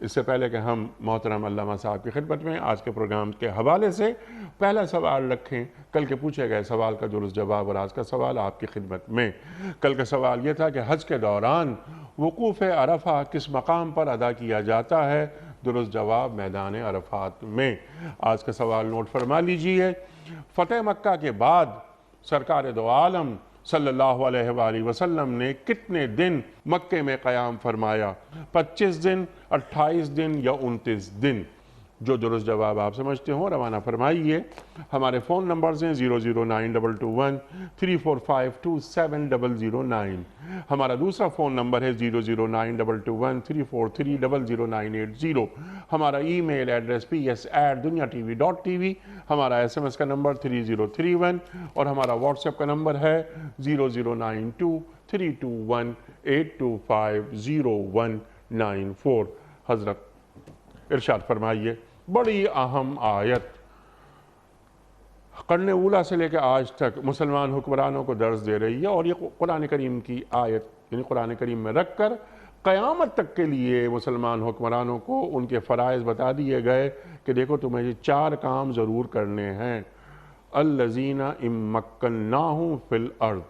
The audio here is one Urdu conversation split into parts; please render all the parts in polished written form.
اس سے پہلے کہ ہم محترم علامہ صاحب کی خدمت میں آج کے پروگرام کے حوالے سے پہلا سوال رکھیں، کل کے پوچھے گئے سوال کا درست جواب اور آج کا سوال آپ کی خدمت میں۔ کل کا سوال یہ تھا کہ حج کے دوران وقوف عرفہ کس مقام پر ادا کیا جاتا ہے؟ درست جواب میدان عرفات میں۔ آج کا سوال نوٹ فرما لیجئے۔ فتح مکہ کے بعد سرکار دو عالم صلی اللہ علیہ وآلہ وسلم نے کتنے دن مکے میں قیام فرمایا؟ 25 دن، 28 دن یا 29 دن؟ جو درست جواب آپ سمجھتے ہوں روانہ فرمائیے۔ ہمارے فون نمبرز ہیں 0092213452709، ہمارا دوسرا فون نمبر ہے 009221343000980، ہمارا ای میل ایڈریس ps@duniatv.tv، ہمارا SMS کا نمبر 3031 اور ہمارا واٹس ایپ کا نمبر ہے 0092321825019 حضرت ارشاد فرمائیے۔ بڑی اہم آیت قرن اولیٰ سے لے کے آج تک مسلمان حکمرانوں کو درس دے رہی ہے، اور یہ قرآن کریم کی آیت یعنی قرآن کریم میں رکھ کر قیامت تک کے لیے مسلمان حکمرانوں کو ان کے فرائض بتا دیے گئے کہ دیکھو تمہیں یہ 4 کام ضرور کرنے ہیں۔ الذین ان مکناہم فی الارض۔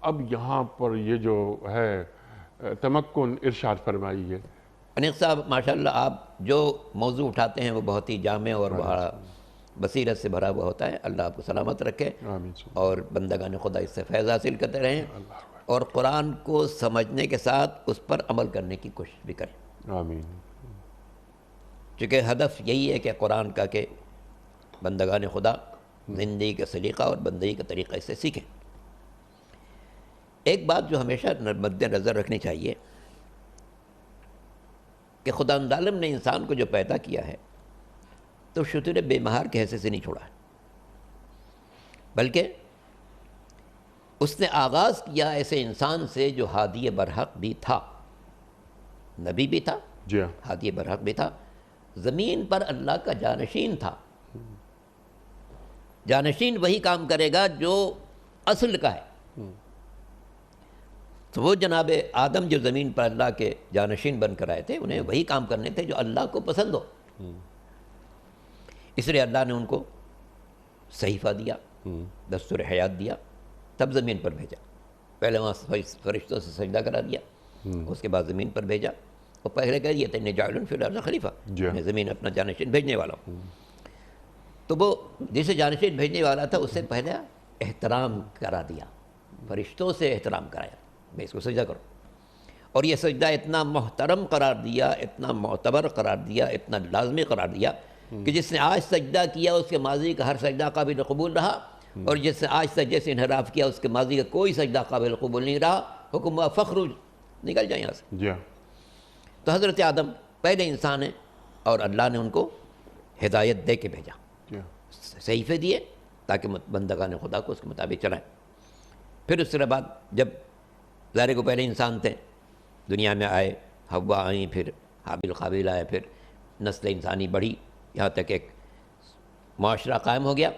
اب یہاں پر یہ جو ہے تمکن ارشاد فرمائیے۔ انیق صاحب ماشاءاللہ آپ جو موضوع اٹھاتے ہیں وہ بہت ہی جامع اور بڑا بصیرت سے بھرا ہوا ہوتا ہے۔ اللہ آپ کو سلامت رکھے اور بندگان خدا اس سے فیض حاصل کرتے رہیں اور قرآن کو سمجھنے کے ساتھ اس پر عمل کرنے کی کوشش بھی کریں۔ آمین۔ چونکہ ہدف یہی ہے کہ قرآن کا کہ بندگان خدا زندگی کا سلیقہ اور بندگی کا طریقہ اس سے سیکھیں۔ ایک بات جو ہمیشہ مد نظر رکھنی چاہیے کہ خدا عالم نے انسان کو جو پیدا کیا ہے تو شتر بے مہار کے حیثیت سے نہیں چھوڑا ہے، بلکہ اس نے آغاز کیا ایسے انسان سے جو ہادی برحق بھی تھا، نبی بھی تھا، جی ہاں، ہادی برحق بھی تھا، زمین پر اللہ کا جانشین تھا۔ جانشین وہی کام کرے گا جو اصل کا ہے، تو وہ جناب آدم جو زمین پر اللہ کے جانشین بن کر آئے تھے انہیں وہی کام کرنے تھے جو اللہ کو پسند ہو۔ اس لیے اللہ نے ان کو صحیفہ دیا، دستور حیات دیا، تب زمین پر بھیجا۔ پہلے وہاں فرشتوں سے سجدہ کرا دیا، اس کے بعد زمین پر بھیجا، اور پہلے کہہ دیا تھا انی جاعل فی الارض خلیفہ، میں زمین اپنا جانشین بھیجنے والا ہوں۔ تو وہ جسے جانشین بھیجنے والا تھا اس سے پہلے احترام کرا دیا، فرشتوں سے احترام کرایا، میں اس کو سجدہ کروں، اور یہ سجدہ اتنا محترم قرار دیا، اتنا معتبر قرار دیا، اتنا لازمی قرار دیا کہ جس نے آج سجدہ کیا اس کے ماضی کا ہر سجدہ قابل قبول رہا، اور جس نے آج سجدے سے انحراف کیا اس کے ماضی کا کوئی سجدہ قابل قبول نہیں رہا۔ حکم ہوا فخرج، نکل جائیں یہاں سے۔ جی ہاں، تو حضرت آدم پہلے انسان ہیں اور اللہ نے ان کو ہدایت دے کے بھیجا، صحیفے دیے تاکہ بندگان خدا کو اس کے مطابق چلائیں۔ پھر اس کے بعد جب ظاہر کو پہلے انسان تھے، دنیا میں آئے، حوا آئیں، پھر حابیل قابیل آئے، پھر نسل انسانی بڑھی، یہاں تک ایک معاشرہ قائم ہو گیا،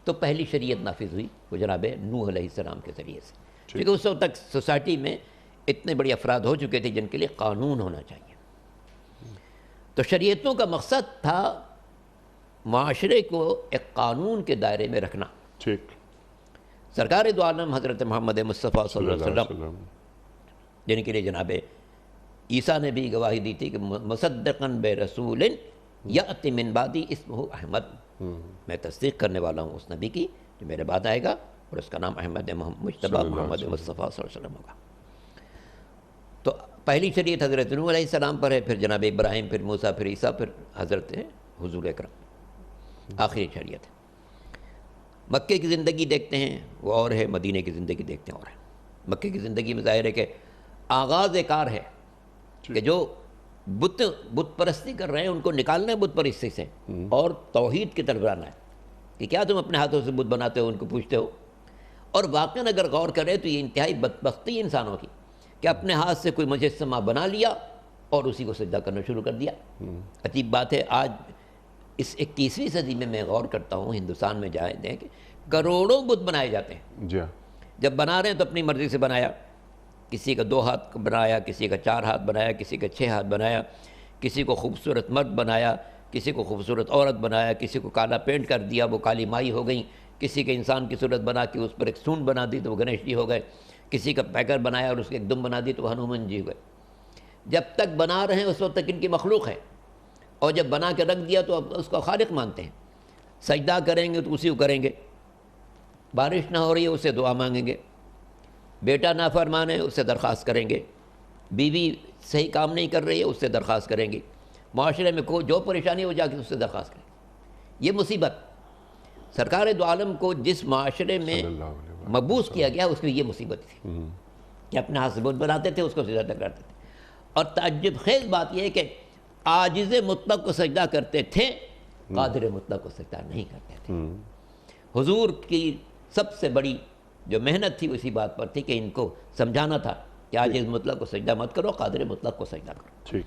تو پہلی شریعت نافذ ہوئی وہ جناب نوح علیہ السلام کے ذریعے سے، کیونکہ اس وقت تک سوسائٹی میں اتنے بڑے افراد ہو چکے تھے جن کے لیے قانون ہونا چاہیے۔ تو شریعتوں کا مقصد تھا معاشرے کو ایک قانون کے دائرے میں رکھنا۔ ٹھیک، سرکار دو عالم حضرت محمد مصطفیٰ صلی اللہ علیہ وسلم جن کے لیے جناب عیسیٰ نے بھی گواہی دی تھی کہ مصدقاً برسول یأتی من بعدی اسمہ احمد، میں تصدیق کرنے والا ہوں اس نبی کی جو میرے بعد آئے گا اور اس کا نام احمد مجتبیٰ محمد مصطفیٰ صلی اللہ علیہ وسلم ہوگا۔ تو پہلی شریعت حضرت نوح علیہ السلام پر ہے، پھر جناب ابراہیم، پھر موسیٰ، پھر عیسیٰ، پھر حضرت حضور اکرم، آخری شریعت ہے۔ مکے کی زندگی دیکھتے ہیں وہ اور ہے، مدینہ کی زندگی دیکھتے ہیں اور ہے۔ مکے کی زندگی میں ظاہر ہے کہ آغاز کار ہے کہ جو بت پرستی کر رہے ہیں ان کو نکالنا ہے بت پرستی سے اور توحید کی طرف لانا ہے، کہ کیا تم اپنے ہاتھوں سے بت بناتے ہو، ان کو پوچھتے ہو۔ اور واقعاً اگر غور کرے تو یہ انتہائی بدبختی انسانوں کی کہ اپنے ہاتھ سے کوئی مجسمہ بنا لیا اور اسی کو سجدہ کرنا شروع کر دیا۔ عجیب بات ہے، آج اس 21ویں صدی میں غور کرتا ہوں ہندوستان میں جائیں دیں کہ کروڑوں بت بنائے جاتے ہیں۔ جی جب بنا رہے ہیں تو اپنی مرضی سے بنایا، کسی کا 2 ہاتھ بنایا، کسی کا 4 ہاتھ بنایا، کسی کا 6 ہاتھ بنایا، کسی کو خوبصورت مرد بنایا، کسی کو خوبصورت عورت بنایا، کسی کو کالا پینٹ کر دیا وہ کالی مائی ہو گئیں، کسی کے انسان کی صورت بنا کے اس پر ایک سونڈ بنا دی تو وہ گنیش جی ہو گئے، کسی کا پیکر بنایا اور اس کے ایک دم بنا دی تو وہ ہنومان جی ہو گئے۔ جب تک بنا رہے ہیں اس وقت تک ان کی مخلوق ہے، اور جب بنا کے رکھ دیا تو اب اس کو خالق مانتے ہیں۔ سجدہ کریں گے تو اسی کو کریں گے، بارش نہ ہو رہی ہے اس سے دعا مانگیں گے، بیٹا نافرمان ہے اس سے درخواست کریں گے، بیوی صحیح کام نہیں کر رہی ہے اس سے درخواست کریں گے، معاشرے میں کوئی جو پریشانی ہو جا کے اس سے درخواست کریں گے۔ یہ مصیبت سرکار دو عالم کو جس معاشرے میں مبعوث کیا گیا اس میں یہ مصیبت تھی کہ اپنے ہاتھ سے بت بناتے تھے، اس کو سجدہ کرتے تھے۔ اور تعجب خیز بات یہ ہے کہ عاجز مطلق کو سجدہ کرتے تھے، قادر مطلق کو سجدہ نہیں کرتے تھے۔ حضور کی سب سے بڑی جو محنت تھی اسی بات پر تھی کہ ان کو سمجھانا تھا کہ عاجز مطلق کو سجدہ مت کرو، قادر مطلق کو سجدہ کرو۔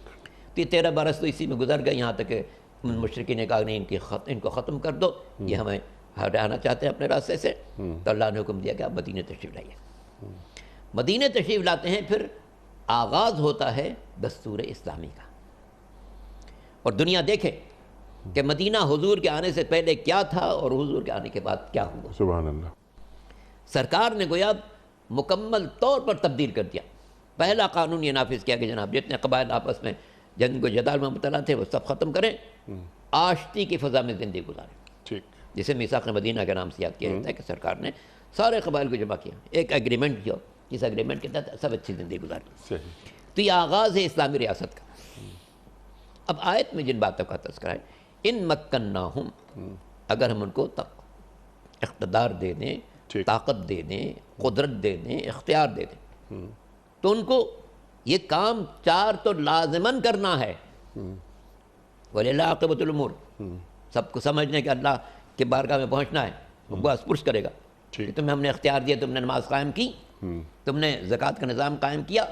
تو 13 برس تو اسی میں گزر گئے، یہاں تک کہ مشرکین نے کہا نہیں ان کو ختم کر دو، یہ ہمیں ہٹانا چاہتے ہیں اپنے راستے سے۔ تو اللہ نے حکم دیا کہ آپ مدینہ تشریف لائیے۔ مدینہ تشریف لاتے ہیں، پھر آغاز ہوتا ہے دستور اسلامی کا۔ اور دنیا دیکھے کہ مدینہ حضور کے آنے سے پہلے کیا تھا اور حضور کے آنے کے بعد کیا ہوا۔ سبحان اللہ۔ سرکار نے گویا مکمل طور پر تبدیل کر دیا۔ پہلا قانون یہ نافذ کیا کہ جناب جتنے قبائل آپس میں جنگ و جدال میں مبتلا تھے وہ سب ختم کریں، آشتی کی فضا میں زندگی گزاریں، جسے میثاق میثاق کے نام سے یاد کیا جاتا ہے کہ سرکار نے سارے قبائل کو جمع کیا، ایک ایگریمنٹ کیا، اس ایگریمنٹ کے تحت سب اچھی زندگی گزاریں۔ تو یہ آغاز ہے اسلامی ریاست کا۔ اب آیت میں جن باتوں کا تذکرہ ہے، ان مکناہم، اگر ہم ان کو اقتدار دے دیں، طاقت دے دیں، قدرت دے دیں، اختیار دے دیں، تو ان کو یہ کام 4 تو لازماً کرنا ہے۔ وَلِلَّهِ عَاقِبَةُ الْأُمُورِ، سب کو سمجھنے کہ اللہ کے بارگاہ میں پہنچنا ہے، وہ باس پرس کرے گا کہ تمہیں ہم نے اختیار دیا، تم نے نماز قائم کی، تم نے زکوٰۃ کا نظام قائم کیا،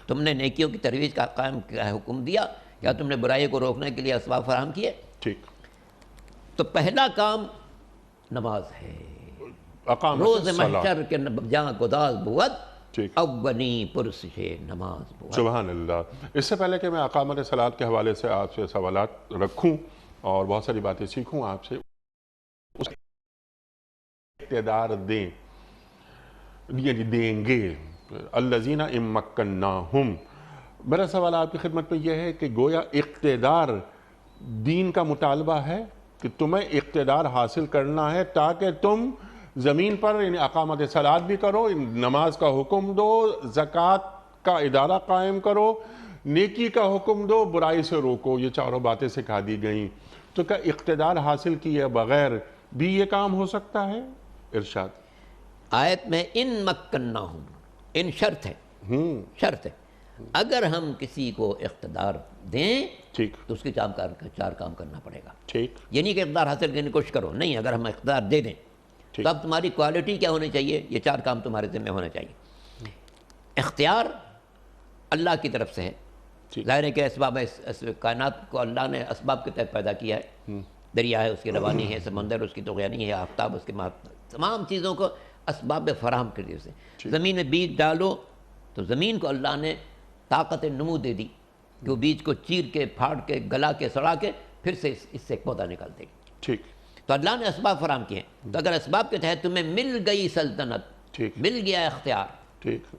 تم نے نیکیوں کی ترویج کا قائم حکم دیا، کیا تم نے برائی کو روکنے کے لیے اسباب فراہم کیے۔ تو پہلا کام نماز ہے۔ روز محشر کے جہاں گداز بود، اولین پرسش نماز بود۔ سبحان اللہ۔ اس سے پہلے کہ میں اقامت صلاۃ کے حوالے سے آپ سے سوالات رکھوں اور بہت ساری باتیں سیکھوں آپ سے، اس اقتدار دیں گے الذین ان مکناہم، میرا سوال آپ کی خدمت میں یہ ہے کہ گویا اقتدار دین کا مطالبہ ہے کہ تمہیں اقتدار حاصل کرنا ہے تاکہ تم زمین پر اقامت صلاۃ بھی کرو، نماز کا حکم دو، زکوٰۃ کا ادارہ قائم کرو، نیکی کا حکم دو، برائی سے روکو، یہ چاروں باتیں سکھا دی گئیں۔ تو کیا اقتدار حاصل کیے بغیر بھی یہ کام ہو سکتا ہے؟ ارشاد۔ آیت میں ان مکناہم، ان شرط ہے، شرط ہے، اگر ہم کسی کو اقتدار دیں تو اس کے 4 کام کرنا پڑے گا۔ یہ نہیں کہ اقتدار حاصل کرنے کی کوشش کرو، نہیں، اگر ہم اقتدار دے دیں تو اب تمہاری کوالٹی کیا ہونی چاہیے؟ یہ 4 کام تمہارے ذمہ ہونا چاہیے۔ اختیار اللہ کی طرف سے ہے، ظاہر ہے کہ اسباب کائنات کو اللہ نے اسباب کے تحت پیدا کیا ہے، دریا ہے، اس کی روانی ہے، سمندر اس کی طغیانی ہے، آفتاب اس کے تمام چیزوں کو اسباب فراہم کر دیے سے۔ زمین میں بیج ڈالو تو زمین کو اللہ نے طاقت نمو دے دی کہ وہ بیج کو چیر کے، پھاڑ کے، گلا کے، سڑا کے پھر سے اس سے ایک پودا نکال دے گی۔ تو اللہ نے اسباب فراہم کیے ہیں، تو اگر اسباب کے تحت تمہیں مل گئی سلطنت، مل گیا اختیار،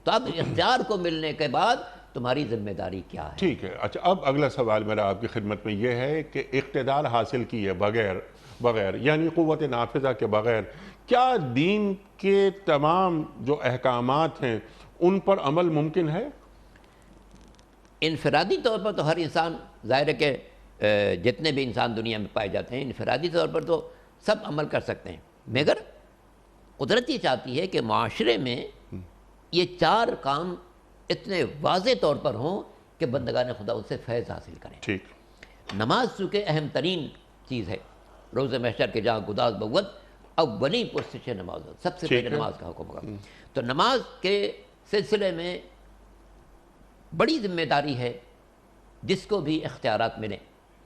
تو اب اختیار کو ملنے کے بعد تمہاری ذمہ داری کیا ہے؟ ٹھیک ہے۔ اچھا، اب اگلا سوال میرا آپ کی خدمت میں یہ ہے کہ اقتدار حاصل کیے بغیر یعنی قوت نافذہ کے بغیر کیا دین کے تمام جو احکامات ہیں ان پر عمل ممکن ہے؟ انفرادی طور پر تو ہر انسان، ظاہر ہے کہ جتنے بھی انسان دنیا میں پائے جاتے ہیں انفرادی طور پر تو سب عمل کر سکتے ہیں، مگر قدرت یہ چاہتی ہے کہ معاشرے میں یہ 4 کام اتنے واضح طور پر ہوں کہ بندگان خدا ان سے فیض حاصل کریں۔ نماز چونکہ اہم ترین چیز ہے، روز محشر کے جہاں گداز بود، اولین پرسش نماز، سب سے پہلے نماز کا حکم ہوگا۔ تو نماز کے سلسلے میں بڑی ذمہ داری ہے جس کو بھی اختیارات ملیں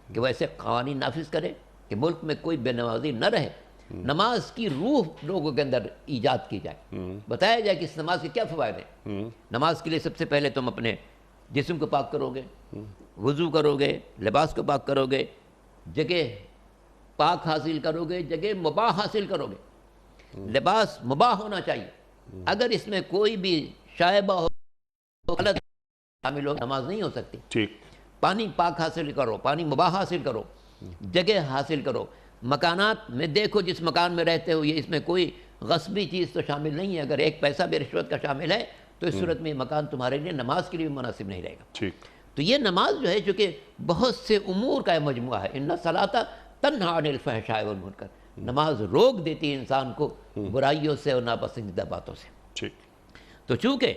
کہ وہ ایسے قوانین نافذ کرے کہ ملک میں کوئی بے نمازی نہ رہے، نماز کی روح لوگوں کے اندر ایجاد کی جائے، بتایا جائے کہ اس نماز کے کیا فوائد ہیں۔ نماز کے لیے سب سے پہلے تم اپنے جسم کو پاک کرو گے، وضو کرو گے، لباس کو پاک کرو گے، جگہ پاک حاصل کرو گے، جگہ مباح حاصل کرو گے۔ لباس مباح ہونا چاہیے، اگر اس میں کوئی بھی شائبہ ہو غلط شامل ہو نماز نہیں ہو سکتی۔ ٹھیک، پانی پاک حاصل کرو، پانی مباح حاصل کرو، جگہ حاصل کرو، مکانات میں دیکھو جس مکان میں رہتے ہو یہ اس میں کوئی غصبی چیز تو شامل نہیں ہے، اگر ایک پیسہ بھی رشوت کا شامل ہے تو اس صورت میں یہ مکان تمہارے لیے نماز کے لیے بھی مناسب نہیں رہے گا۔ ٹھیک، تو یہ نماز جو ہے چونکہ بہت سے امور کا مجموعہ ہے، ان الصلاۃ تنہی عن الفحشاء والمنکر، نماز روک دیتی ہے انسان کو برائیوں سے اور ناپسندیدہ باتوں سے۔ ٹھیک، تو چونکہ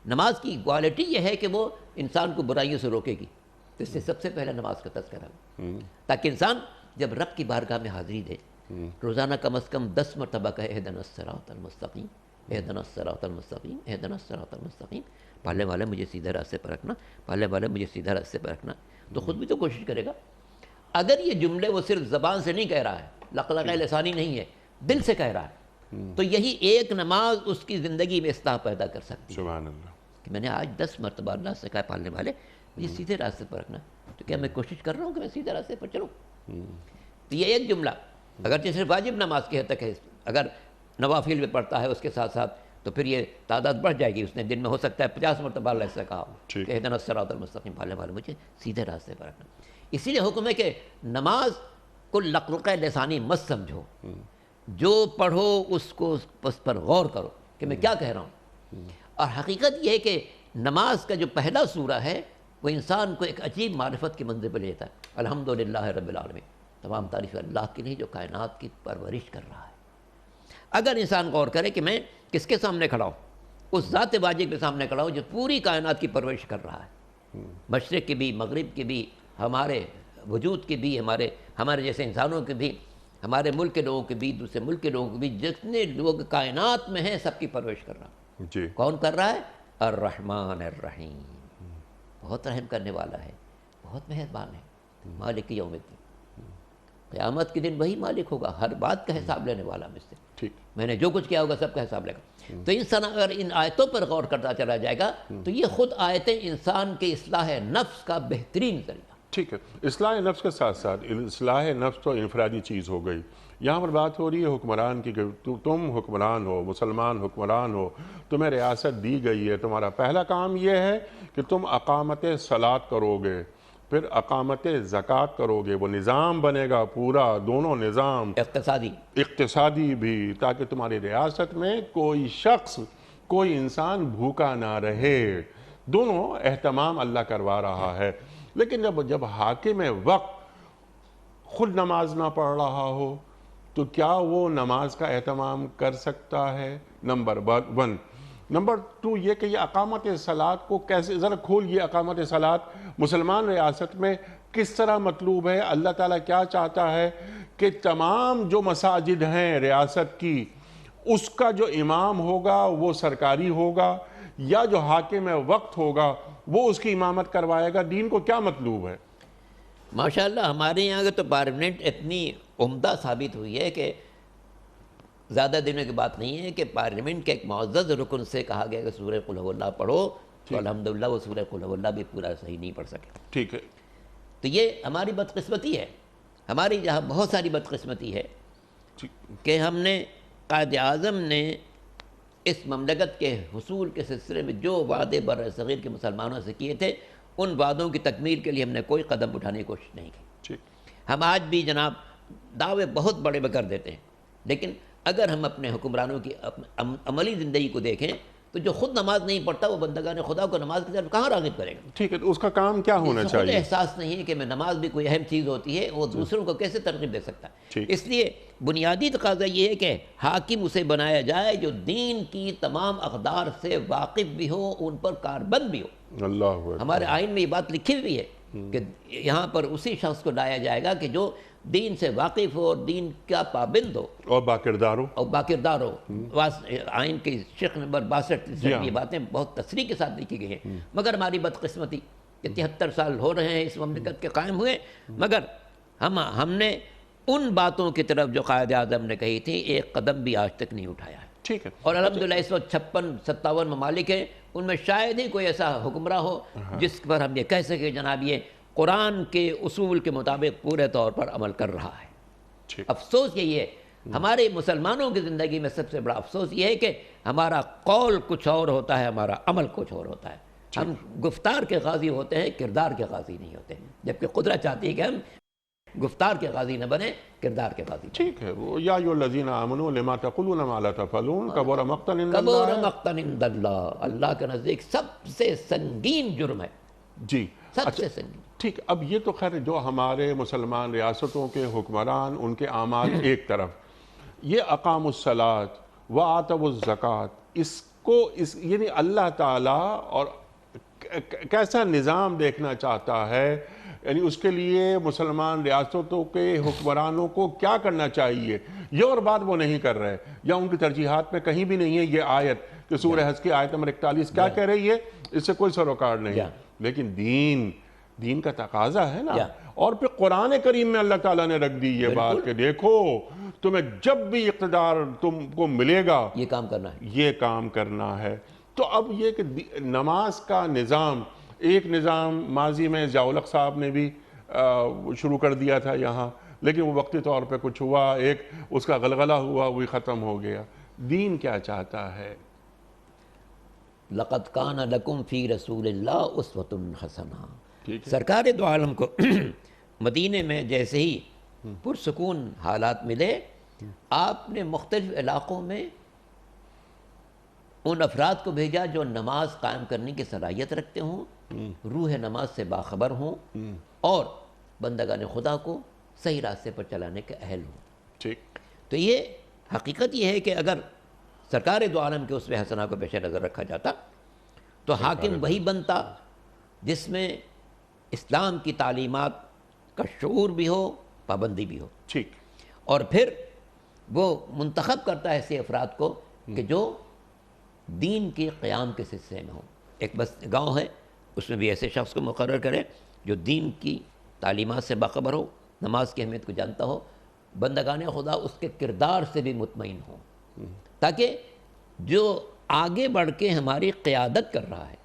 نماز کی کوالٹی یہ ہے کہ وہ انسان کو برائیوں سے روکے گی، تو اس سے سب سے پہلے نماز کا تذکرہ ہو، تاکہ انسان جب رب کی بارگاہ میں حاضری دے روزانہ کم از کم 10 مرتبہ کہے اہدنا الصراط المستقیم، اہدنا الصراط المستقیم، اہدنا الصراط المستقیم، پالنے والے مجھے سیدھے راستے پر رکھنا، پالنے والے مجھے سیدھا راستے پر رکھنا۔ تو خود بھی تو کوشش کرے گا۔ اگر یہ جملے وہ صرف زبان سے نہیں کہہ رہا ہے، لقلقہ لسانی نہیں ہے، دل سے کہہ رہا ہے، تو یہی ایک نماز اس کی زندگی میں اصلاح پیدا کر سکتی ہے سبحان اللہ۔ کہ میں نے آج 10 مرتبہ اللہ سے کہا پالنے والے مجھے سیدھے راستے پر رکھنا، تو کیا میں کوشش کر رہا ہوں کہ میں سیدھے راستے پر چلوں؟ تو یہ ایک جملہ اگرچہ صرف واجب نماز کے حد تک ہے، اگر نوافل میں پڑھتا ہے اس کے ساتھ ساتھ تو پھر یہ تعداد بڑھ جائے گی، اس نے دن میں ہو سکتا ہے 50 مرتبہ اللہ سے کہا ہو ٹھیک۔ کہ اہدنا الصراط المستقیم، پالنے والے مجھے سیدھے راستے پر رکھنا۔ اسی لیے حکم ہے کہ نماز کو لقلقہ لسانی مت سمجھو، جو پڑھو اس کو اس پر غور کرو کہ میں کیا کہہ رہا ہوں۔ اور حقیقت یہ ہے کہ نماز کا جو پہلا سورہ ہے وہ انسان کو ایک عجیب معرفت کے منزل پہ لے جاتا ہے۔ الحمدللہ رب العالمین، تمام تعریف اللہ کے لیے جو کائنات کی پرورش کر رہا ہے۔ اگر انسان غور کرے کہ میں کس کے سامنے کھڑا ہوں، اس ذات واجب کے سامنے کھڑا ہوں جو پوری کائنات کی پرورش کر رہا ہے، مشرق کے بھی، مغرب کے بھی، ہمارے وجود کے بھی، ہمارے جیسے انسانوں کے بھی، ہمارے ملک کے لوگوں کے بھی، دوسرے ملک کے لوگوں کے بھی، جتنے لوگ کائنات میں ہیں سب کی پرورش کر رہا ہے۔ جی، کون کر رہا ہے؟ الرحمن الرحیم، بہت رحم کرنے والا ہے، بہت مہربان ہے، مالک یوم الدین، قیامت کے دن وہی مالک ہوگا، ہر بات کا حساب لینے والا مجھ سے، ٹھیک، میں نے جو کچھ کیا ہوگا سب کا حساب لے گا۔ تو انسان اگر ان آیتوں پر غور کرتا چلا جائے گا تو یہ خود آیتیں انسان کے اصلاح نفس کا بہترین ذریعہ۔ ٹھیک ہے، اصلاح نفس کے ساتھ ساتھ اصلاح نفس تو انفرادی چیز ہو گئی، یہاں پر بات ہو رہی ہے حکمران کی کہ تم حکمران ہو، مسلمان حکمران ہو، تمہیں ریاست دی گئی ہے، تمہارا پہلا کام یہ ہے کہ تم اقامت صلاۃ کرو گے، پھر اقامت زکوٰۃ کرو گے، وہ نظام بنے گا پورا، دونوں نظام اقتصادی بھی، تاکہ تمہاری ریاست میں کوئی شخص، کوئی انسان بھوکا نہ رہے، دونوں اہتمام اللہ کروا رہا ہے۔ لیکن جب حاکم وقت خود نماز نہ پڑھ رہا ہو تو کیا وہ نماز کا اہتمام کر سکتا ہے؟ نمبر 1۔ نمبر 2 یہ کہ یہ اقامت صلاۃ کو کیسے، ذرا کھولیے، اقامت صلاۃ مسلمان ریاست میں کس طرح مطلوب ہے؟ اللہ تعالیٰ کیا چاہتا ہے کہ تمام جو مساجد ہیں ریاست کی، اس کا جو امام ہوگا وہ سرکاری ہوگا یا جو حاکم وقت ہوگا وہ اس کی امامت کروائے گا؟ دین کو کیا مطلوب ہے؟ ماشاءاللہ ہمارے یہاں کے تو پارلیمنٹ اتنی عمدہ ثابت ہوئی ہے کہ زیادہ دنوں کی بات نہیں ہے کہ پارلیمنٹ کے ایک معزز رکن سے کہا گیا کہ سورہ قل هو اللہ پڑھو، تو الحمدللہ وہ سورہ قل هو اللہ بھی پورا صحیح نہیں پڑھ سکے۔ ٹھیک ہے، تو یہ ہماری بدقسمتی ہے، ہماری جہاں بہت ساری بدقسمتی ہے کہ ہم نے قائد اعظم نے اس مملکت کے حصول کے سلسلے میں جو وعدے بر صغیر کے مسلمانوں سے کیے تھے ان وعدوں کی تکمیل کے لیے ہم نے کوئی قدم اٹھانے کی کوشش نہیں کی۔ ہم آج بھی جناب دعوے بہت بڑے کر دیتے ہیں، لیکن اگر ہم اپنے حکمرانوں کی عملی زندگی کو دیکھیں تو جو خود نماز نہیں پڑھتا وہ بندگان خدا کو نماز کی طرف کہاں راغب کرے گا؟ ٹھیک ہے، تو اس کا کام کیا ہونا خود چاہیے؟ احساس نہیں ہے کہ میں نماز بھی کوئی اہم چیز ہوتی ہے، وہ دوسروں کو کیسے ترغیب دے سکتا ہے؟ اس لیے بنیادی تقاضا یہ ہے کہ حاکم اسے بنایا جائے جو دین کی تمام اقدار سے واقف بھی ہو، ان پر کاربند بھی ہو۔ اللہ اکبر۔ ہمارے آئین میں یہ بات لکھی ہوئی ہے کہ یہاں پر اسی شخص کو لایا جائے گا کہ جو دین سے واقف ہو اور دین کا پابند ہو اور باکردار ہو، اور باکردار ہو۔ آئین کے شق نمبر 62 سے یہ باتیں بہت تصریح کے ساتھ لکھی گئی ہیں، مگر ہماری بدقسمتی کہ 73 سال ہو رہے ہیں اس مملکت کے قائم ہوئے، مگر ہم نے ان باتوں کی طرف جو قائد اعظم نے کہی تھی ایک قدم بھی آج تک نہیں اٹھایا ہے۔ ٹھیک ہے، اور الحمدللہ اس وقت 56-57 ممالک ہیں، ان میں شاید ہی کوئی ایسا حکمراں ہو جس پر ہم یہ کہہ سکیں جناب یہ قرآن کے اصول کے مطابق پورے طور پر عمل کر رہا ہے۔ ٹھیک افسوس یہی ہے، ہمارے مسلمانوں کی زندگی میں سب سے بڑا افسوس یہ ہے کہ ہمارا قول کچھ اور ہوتا ہے، ہمارا عمل کچھ اور ہوتا ہے۔ ہم گفتار کے غازی ہوتے ہیں، کردار کے غازی نہیں ہوتے، جبکہ قدرت چاہتی ہے کہ ہم گفتار کے غازی نہ بنے، کردار کے غازی بنیں۔ ٹھیک ہے، وہ یا ایھا الذین آمنوا لما تقولون ما لا تفعلون کبر مقتا عند کبر اللہ ہے۔ مقتا عند اللہ، اللہ کے نزدیک سب سے سنگین جرم ہے، جی سب سے سنگین۔ ٹھیک، اب یہ تو خیر جو ہمارے مسلمان ریاستوں کے حکمران ان کے اعمال ایک طرف، یہ اقاموا الصلاۃ وآتوا الزکوٰۃ، اس کو یعنی اللہ تعالیٰ اور کیسا نظام دیکھنا چاہتا ہے، یعنی اس کے لیے مسلمان ریاستوں کے حکمرانوں کو کیا کرنا چاہیے، یہ اور بات وہ نہیں کر رہے، یا ان کی ترجیحات میں کہیں بھی نہیں ہے یہ آیت کہ سورہ حج کی آیت نمبر 41 کیا کہہ رہی ہے، اس سے کوئی سروکار نہیں ہے، لیکن دین کا تقاضا ہے نا۔ اور پھر قرآن کریم میں اللہ تعالیٰ نے رکھ دی یہ بات کہ دیکھو تمہیں جب بھی اقتدار تم کو ملے گا یہ کام کرنا ہے، یہ کام کرنا ہے۔ تو اب یہ کہ نماز کا نظام، ایک نظام ماضی میں ضیاء الحق صاحب نے بھی شروع کر دیا تھا یہاں، لیکن وہ وقتی طور پہ کچھ ہوا، ایک اس کا غلغلہ ہوا، وہی ختم ہو گیا۔ دین کیا چاہتا ہے؟ لقد کان لکم فی رسول اللہ اسوۃ حسنہ۔ ٹھیک ہے، سرکار دو عالم کو مدینے میں جیسے ہی پرسکون حالات ملے، آپ نے مختلف علاقوں میں ان افراد کو بھیجا جو نماز قائم کرنے کی صلاحیت رکھتے ہوں، روح نماز سے باخبر ہوں، اور بندگان خدا کو صحیح راستے پر چلانے کے اہل ہوں۔ ٹھیک، تو یہ حقیقت یہ ہے کہ اگر سرکار دو عالم کے اسوہ حسنہ کو پیش نظر رکھا جاتا تو حاکم وہی بنتا جس میں اسلام کی تعلیمات کا شعور بھی ہو، پابندی بھی ہو، ٹھیک، اور پھر وہ منتخب کرتا ہے ایسے افراد کو کہ جو دین کے قیام کے سلسلے میں ہوں۔ ایک بس گاؤں ہے، اس میں بھی ایسے شخص کو مقرر کرے جو دین کی تعلیمات سے باخبر ہو، نماز کی اہمیت کو جانتا ہو، بندگان خدا اس کے کردار سے بھی مطمئن ہوں، تاکہ جو آگے بڑھ کے ہماری قیادت کر رہا ہے،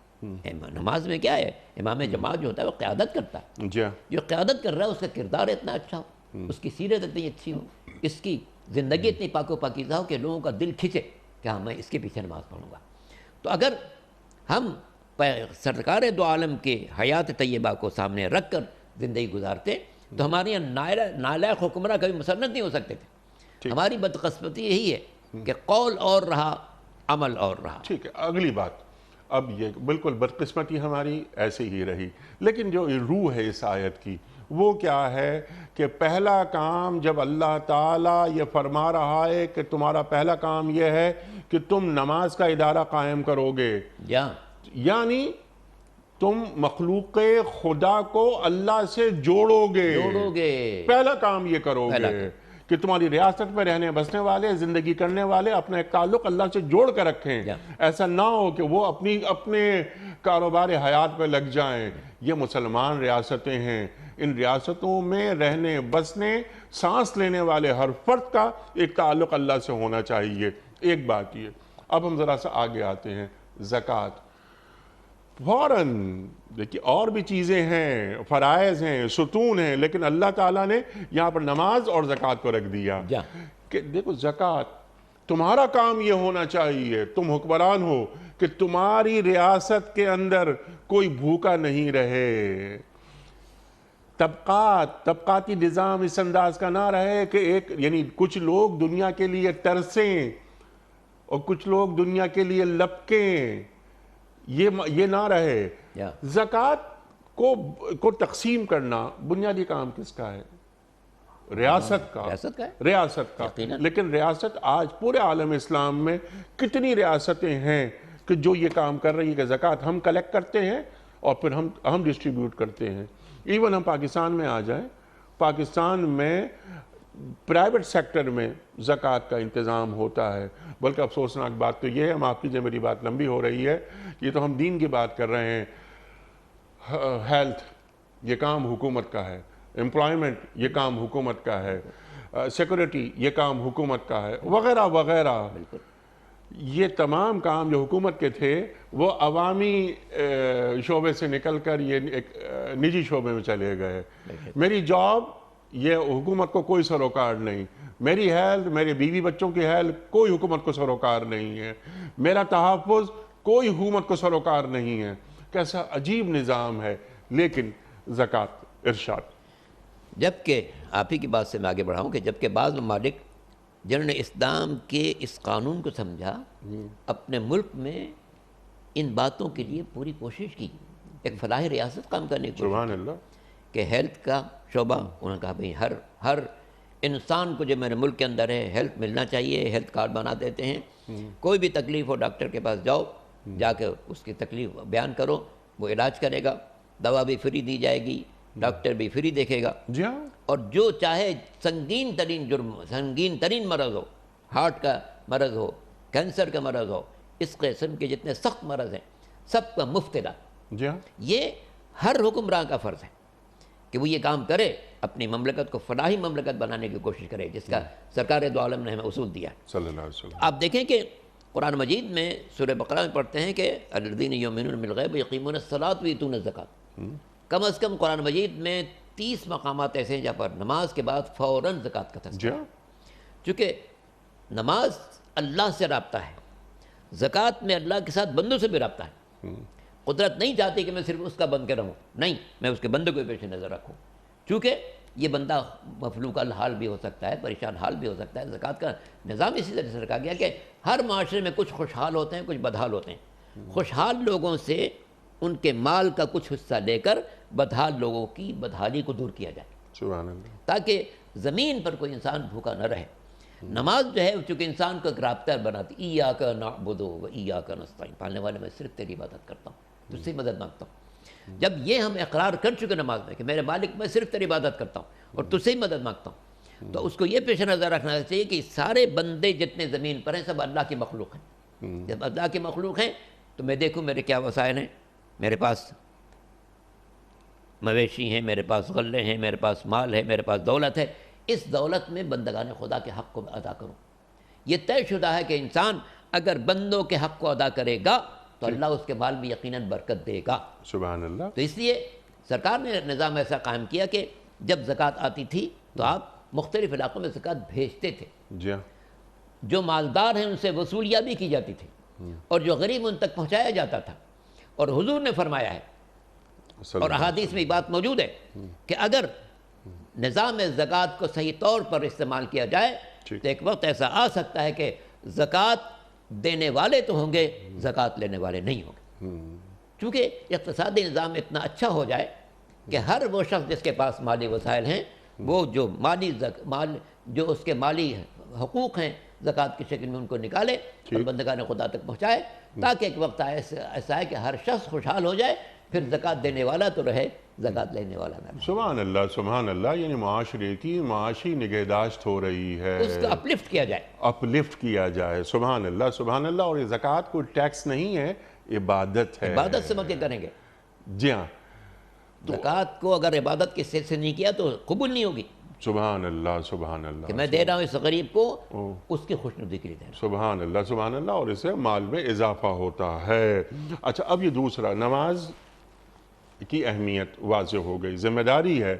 نماز میں کیا ہے، امام جماعت جو ہوتا ہے وہ قیادت کرتا ہے، جی، جو قیادت کر رہا ہے اس کا کردار اتنا اچھا ہو، اس کی سیرت اتنی اچھی ہو، اس کی زندگی اتنی پاک و پاکیزہ ہو کہ لوگوں کا دل کھنچے کہ ہاں میں اس کے پیچھے نماز پڑھوں گا۔ تو اگر ہم سرکار دو عالم کے حیات طیبہ کو سامنے رکھ کر زندگی گزارتے تو ہمارے یہاں نالائق حکمراں کبھی مسلط نہیں ہو سکتے تھے۔ ہماری بدقسمتی یہی ہے کہ قول اور رہا، عمل اور رہا۔ ٹھیک ہے، اگلی بات، اب یہ بالکل بدقسمتی ہماری ایسے ہی رہی، لیکن جو روح ہے اس آیت کی وہ کیا ہے کہ پہلا کام جب اللہ تعالیٰ یہ فرما رہا ہے کہ تمہارا پہلا کام یہ ہے کہ تم نماز کا ادارہ قائم کرو گے، یعنی تم مخلوق خدا کو اللہ سے جوڑو گے، پہلا کام یہ کرو گے کہ تمہاری ریاست میں رہنے بسنے والے، زندگی کرنے والے اپنا ایک تعلق اللہ سے جوڑ کر رکھیں، ایسا نہ ہو کہ وہ اپنے کاروبار حیات میں لگ جائیں۔ یہ مسلمان ریاستیں ہیں، ان ریاستوں میں رہنے بسنے سانس لینے والے ہر فرد کا ایک تعلق اللہ سے ہونا چاہیے۔ ایک بات یہ، اب ہم ذرا سا آگے آتے ہیں، زکوٰۃ فوراً دیکھیے اور بھی چیزیں ہیں، فرائض ہیں، ستون ہیں، لیکن اللہ تعالیٰ نے یہاں پر نماز اور زکوٰۃ کو رکھ دیا کہ دیکھو زکوٰۃ تمہارا کام یہ ہونا چاہیے، تم حکمران ہو کہ تمہاری ریاست کے اندر کوئی بھوکا نہیں رہے، طبقاتی نظام اس انداز کا نہ رہے کہ یعنی کچھ لوگ دنیا کے لیے ترسیں اور کچھ لوگ دنیا کے لیے لپکیں، یہ نہ رہے۔ زکوٰۃ کو تقسیم کرنا بنیادی کام کس کا ہے؟ ریاست کا، لیکن ریاست آج پورے عالم اسلام میں کتنی ریاستیں ہیں کہ جو یہ کام کر رہی ہے کہ زکوٰۃ ہم کلیکٹ کرتے ہیں اور پھر ہم ڈسٹریبیوٹ کرتے ہیں۔ ایون ہم پاکستان میں آ جائیں، پاکستان میں پرائیویٹ سیکٹر میں زکوٰۃ کا انتظام ہوتا ہے، بلکہ افسوسناک بات تو یہ ہے، معاف کیجیے میری بات لمبی ہو رہی ہے، یہ تو ہم دین کی بات کر رہے ہیں، ہیلتھ یہ کام حکومت کا ہے، امپلائمنٹ یہ کام حکومت کا ہے، سیکورٹی یہ کام حکومت کا ہے، وغیرہ وغیرہ۔ یہ تمام کام جو حکومت کے تھے وہ عوامی شعبے سے نکل کر یہ ایک نجی شعبے میں چلے گئے. میری جاب یہ حکومت کو کوئی سروکار نہیں, میری ہیلتھ, میرے بیوی بچوں کی ہیلتھ کوئی حکومت کو سروکار نہیں ہے, میرا تحفظ کوئی حکومت کو سروکار نہیں ہے. کیسا عجیب نظام ہے. لیکن زکوٰۃ ارشاد. جبکہ آپ ہی کی بات سے میں آگے بڑھاؤں کہ جبکہ بعض ممالک جنہوں نے اسلام کے اس قانون کو سمجھا اپنے ملک میں ان باتوں کے لیے پوری کوشش کی, ایک فلاحی ریاست کام کرنے کی کوشش سبحان اللہ. کہ ہیلتھ کا شعبہ انہوں نے کہا بھئی ہر انسان کو جو میرے ملک کے اندر ہے ہیلتھ ملنا چاہیے, ہیلتھ کارڈ بنا دیتے ہیں. کوئی بھی تکلیف ہو ڈاکٹر کے پاس جاؤ, جا کے اس کی تکلیف بیان کرو, وہ علاج کرے گا, دوا بھی فری دی جائے گی, ڈاکٹر بھی فری دیکھے گا. جی ہاں. اور جو چاہے سنگین ترین جرم, سنگین ترین مرض ہو, ہارٹ کا مرض ہو, کینسر کا مرض ہو, اس قسم کے جتنے سخت مرض ہیں سب کا مفت علاج. جی ہاں. یہ ہر حکمراں کا فرض ہے کہ وہ یہ کام کرے, اپنی مملکت کو فلاحی مملکت بنانے کی کوشش کرے, جس کا سرکار دو عالم نے ہمیں اصول دیا ہے. صلی اللہ علیہ وسلم. آپ دیکھیں کہ قرآن مجید میں سورہ بقرہ میں پڑھتے ہیں کہ الذین یؤمنون بالغیب یقیمون الصلاۃ ویؤتون الزکاۃ. کم از کم قرآن مجید میں 30 مقامات ایسے ہیں جہاں پر نماز کے بعد فوراً زکوٰۃ کا تذکرہ. جی ہاں. چونکہ نماز اللہ سے رابطہ ہے, زکوٰۃ میں اللہ کے ساتھ بندوں سے بھی رابطہ ہے. قدرت نہیں چاہتی کہ میں صرف اس کا بن کے رہوں, نہیں, میں اس کے بندوں کو پیش نظر رکھوں, چونکہ یہ بندہ مفلوق الحال بھی ہو سکتا ہے, پریشان حال بھی ہو سکتا ہے. زکوٰۃ کا نظام اسی طرح سے رکھا گیا کہ ہر معاشرے میں کچھ خوشحال ہوتے ہیں, کچھ بدحال ہوتے ہیں. خوشحال لوگوں سے ان کے مال کا کچھ حصہ لے کر بدحال لوگوں کی بدحالی کو دور کیا جائے, سبحان اللہ. تاکہ زمین پر کوئی انسان بھوکا نہ رہے. نماز جو ہے چونکہ انسان کو ایک رابطہ بناتی, ایاک نعبد و ایاک نستعین, پالنے والے میں صرف تیری عبادت کرتا ہوں, تجھ سے مدد مانگتا ہوں. جب یہ ہم اقرار کر چکے نماز میں کہ میرے مالک میں صرف تیری عبادت کرتا ہوں اور تجھ سے ہی مدد مانگتا ہوں, تو اس کو یہ پیش نظر رکھنا چاہیے کہ سارے بندے جتنے زمین پر ہیں سب اللہ کی مخلوق ہیں. جب اللہ کی مخلوق ہیں تو میں دیکھوں میرے کیا وسائل ہیں, میرے پاس مویشی ہیں, میرے پاس غلے ہیں, میرے پاس مال ہے, میرے پاس دولت ہے, اس دولت میں بندگان خدا کے حق کو ادا کروں. یہ طے شدہ ہے کہ انسان اگر بندوں کے حق کو ادا کرے گا تو اللہ اس کے مال میں یقیناً برکت دے گا. سبحان اللہ. تو اس لیے سرکار نے نظام ایسا قائم کیا کہ جب زکوٰۃ آتی تھی تو آپ مختلف علاقوں میں زکوٰۃ بھیجتے تھے. جی ہاں. جو مالدار ہیں ان سے وصولیاں بھی کی جاتی تھی اور جو غریب ان تک پہنچایا جاتا تھا. اور حضور نے فرمایا ہے اور احادیث میں یہ بات موجود ہے کہ اگر نظام زکوٰۃ کو صحیح طور پر استعمال کیا جائے تو ایک وقت ایسا آ سکتا ہے کہ زکوٰۃ دینے والے تو ہوں گے, زکوٰۃ لینے والے نہیں ہوں گے. چونکہ اقتصادی نظام اتنا اچھا ہو جائے کہ ہر وہ شخص جس کے پاس مالی وسائل ہیں وہ جو جو اس کے مالی حقوق ہیں زکوٰۃ کی شکل میں ان کو نکالے اور بندگان خدا تک پہنچائے, تاکہ ایک وقت ایسا ہے کہ ہر شخص خوشحال ہو جائے, پھر زکوٰۃ دینے والا تو رہے, زکوٰۃ لینے والا نہ رہے. سبحان اللہ. سبحان اللہ. یعنی معاشرے کی معاشی نگہداشت ہو رہی ہے, اس کا اپلفٹ کیا جائے, اپلفٹ کیا جائے. سبحان اللہ. سبحان اللہ. اور یہ زکوٰۃ کو ٹیکس نہیں ہے, عبادت ہے. عبادت سمجھ کے کریں گے. جی ہاں. زکوٰۃ کو اگر عبادت کے سے نہیں کیا تو قبول نہیں ہوگی. سبحان اللہ. سبحان اللہ. کہ میں دے رہا ہوں اس غریب کو اس کی خوشنودی کے لیے دے رہا ہوں. سبحان اللہ. سبحان اللہ. اور اس سے مال میں اضافہ ہوتا ہے. اچھا, اب یہ دوسرا, نماز کی اہمیت واضح ہو گئی. ذمہ داری ہے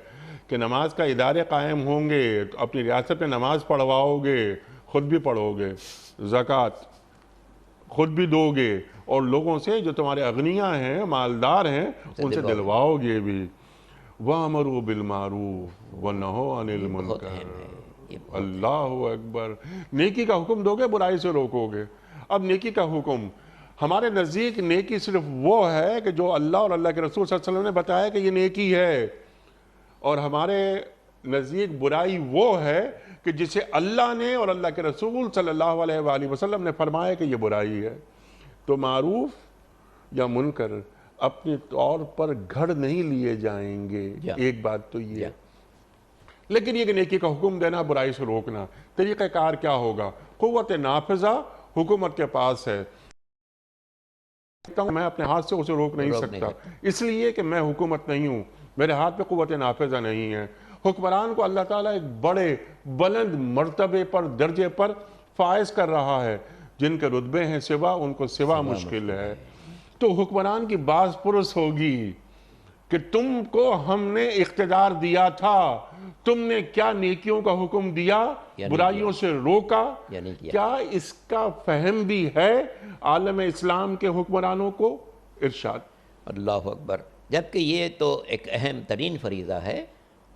کہ نماز کا ادارے قائم ہوں گے, اپنی ریاست میں نماز پڑھواؤ گے, خود بھی پڑھو گے, زکوٰۃ خود بھی دو گے, اور لوگوں سے جو تمہارے اغنیاء ہیں, مالدار ہیں, ان سے دلواؤ گے بھی. وَأَمَرُوا بِالْمَعْرُوفِ وَنَهَوْا عَنِ الْمُنکَرِ. اللہ اکبر. نیکی کا حکم دو گے, برائی سے روکو گے. اب نیکی کا حکم ہمارے نزدیک نیکی صرف وہ ہے کہ جو اللہ اور اللہ کے رسول صلی اللہ علیہ وسلم نے بتایا کہ یہ نیکی ہے, اور ہمارے نزدیک برائی وہ ہے کہ جسے اللہ نے اور اللہ کے رسول صلی اللہ علیہ وآلہ وسلم نے فرمایا کہ یہ برائی ہے. تو معروف یا منکر اپنے طور پر گھڑ نہیں لیے جائیں گے. ایک بات تو یہ ہے. لیکن یہ کہ نیکی کا حکم دینا, برائی سے روکنا, طریقہ کار کیا ہوگا؟ قوت نافذہ حکومت کے پاس ہے. میں اپنے ہاتھ سے اسے روک نہیں سکتا, اس لیے کہ میں حکومت نہیں ہوں, میرے ہاتھ پہ قوت نافذہ نہیں ہے. حکمران کو اللہ تعالیٰ ایک بڑے بلند مرتبے پر, درجے پر فائز کر رہا ہے. جن کے رتبے ہیں سوا ان کو سوا مشکل ہے۔ تو حکمران کی باز پرس ہوگی کہ تم کو ہم نے اقتدار دیا تھا، تم نے کیا نیکیوں کا حکم دیا، برائیوں سے روکا، کیا اس کا فہم بھی ہے عالم اسلام کے حکمرانوں کو؟ ارشاد۔ اللہ اکبر۔ جبکہ یہ تو ایک اہم ترین فریضہ ہے،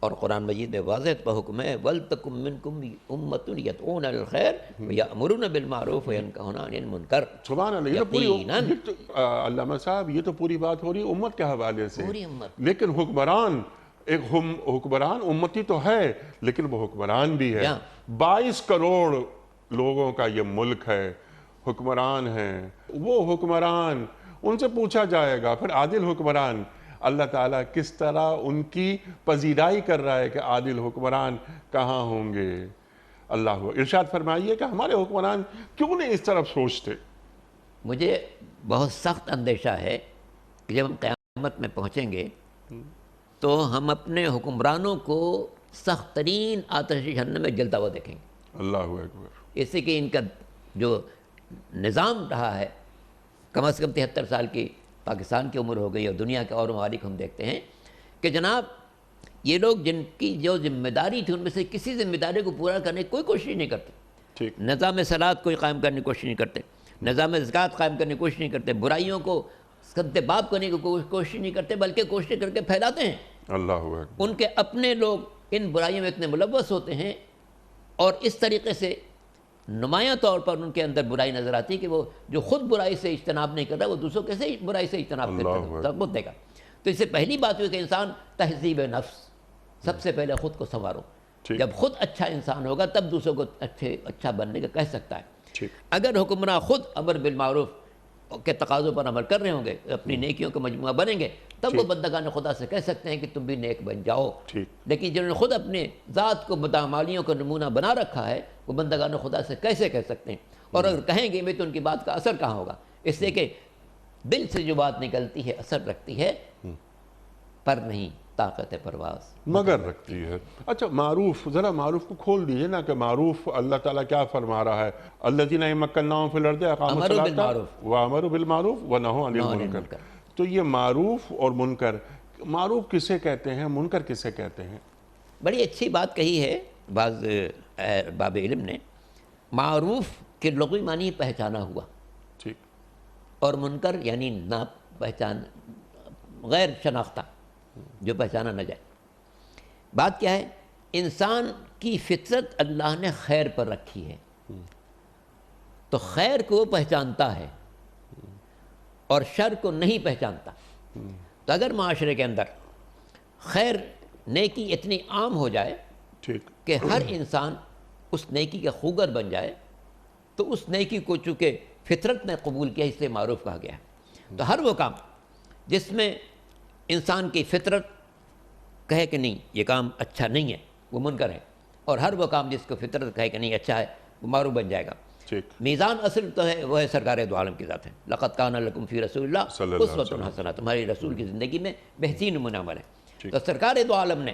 اور قرآن مجید میں واضح پر حکم ہے وَلْتَكُمْ مِنْكُمْ أُمَّةٌ يَدْعُونَ إِلَى الْخَيْرِ وَيَأْمُرُونَ بِالْمَعْرُوفِ وَيَنْهُونَ عَنِ الْمُنْكَرِ۔ سبحان اللہ، یہ پوری علامہ صاحب یہ تو پوری بات ہو رہی امت کے حوالے سے، پوری امت۔ لیکن حکمران حکمران امتی تو ہے، لیکن وہ حکمران بھی ہے۔ 22 کروڑ لوگوں کا یہ ملک ہے، حکمران ہیں وہ حکمران، ان سے پوچھا جائے گا پھر عادل حکمران اللہ تعالیٰ کس طرح ان کی پذیرائی کر رہا ہے کہ عادل حکمران کہاں ہوں گے۔ اللہ ارشاد فرمائیے کہ ہمارے حکمران کیوں نہیں اس طرف سوچتے؟ مجھے بہت سخت اندیشہ ہے کہ جب ہم قیامت میں پہنچیں گے تو ہم اپنے حکمرانوں کو سخت ترین آتش جہنم میں جلتا ہوا دیکھیں گے۔ اللہ اکبر۔ اس سے کہ ان کا جو نظام رہا ہے، کم از کم 73 سال کی پاکستان کی عمر ہو گئی، اور دنیا کے اور ممالک ہم دیکھتے ہیں کہ جناب یہ لوگ جن کی جو ذمہ داری تھی ان میں سے کسی ذمہ داری کو پورا کرنے کی کوئی کوشش نہیں کرتے۔ نظام صلاۃ کوئی قائم کرنے کی کوشش نہیں کرتے، نظام زکوٰۃ قائم کرنے کی کوشش نہیں کرتے، برائیوں کو سد باب کرنے کی کوشش نہیں کرتے، بلکہ کوشش کر کے پھیلاتے ہیں۔ اللہ اکبر۔ ان کے اپنے لوگ ان برائیوں میں اتنے ملوث ہوتے ہیں، اور اس طریقے سے نمایاں طور پر ان کے اندر برائی نظر آتی ہے کہ وہ جو خود برائی سے اجتناب نہیں کر رہا وہ دوسروں کیسے برائی سے اجتناب کرتا ہے۔ تو اس سے پہلی بات ہوئی کہ انسان تہذیب نفس، سب سے پہلے خود کو سنوارو۔ جب خود اچھا انسان ہوگا تب دوسروں کو اچھا بننے کا کہہ سکتا ہے۔ اگر حکمراں خود امر بالمعروف کے تقاضوں پر عمل کر رہے ہوں گے، اپنی نیکیوں کا مجموعہ بنیں گے، تب وہ بندگان خدا سے کہہ سکتے ہیں کہ تم بھی نیک بن جاؤ۔ لیکن جنہوں نے خود اپنے ذات کو بدعمالیوں کا نمونہ بنا رکھا ہے، وہ بندگان خدا سے کیسے کہہ سکتے ہیں؟ اور اگر کہیں گے بھی تو ان کی بات کا اثر کہاں ہوگا؟ اس لیے کہ دل سے جو بات نکلتی ہے اثر رکھتی ہے، پر نہیں طاقت پرواز مگر رکھتی ہے۔ اچھا معروف، ذرا معروف کو کھول دیجئے نا کہ معروف اللہ تعالیٰ کیا فرما رہا ہے؟ الذین مکناہم فی الارض اقاموا الصلاۃ وامروا بالمعروف ونہوا عن المنکر۔ تو یہ معروف اور منکر، معروف کسے کہتے ہیں، منکر کسے کہتے ہیں؟ بڑی اچھی بات کہی ہے بعض باب علم نے۔ معروف کے لغوی معنی پہچانا ہوا، اور منکر یعنی نہ پہچان، غیر شناختہ، جو پہچانا نہ جائے۔ بات کیا ہے؟ انسان کی فطرت اللہ نے خیر پر رکھی ہے، تو خیر کو وہ پہچانتا ہے اور شر کو نہیں پہچانتا۔ تو اگر معاشرے کے اندر خیر نیکی اتنی عام ہو جائے کہ ہر انسان اس نیکی کا خوگر بن جائے، تو اس نیکی کو چونکہ فطرت نے قبول کیا، اس لیے معروف کہا گیا ہے۔ تو ہر وہ کام جس میں انسان کی فطرت کہے کہ نہیں یہ کام اچھا نہیں ہے، وہ منکر ہے، اور ہر وہ کام جس کو فطرت کہے کہ نہیں اچھا ہے، وہ معروف بن جائے گا۔ میزان اصل تو ہے وہ ہے سرکار دو عالم کی ذات ہے۔ لقد کان لکم فی رسول اللہ اسوۃ حسنہ، تمہاری رسول کی زندگی میں بہترین نمونہ عمل ہے۔ تو سرکار دو عالم نے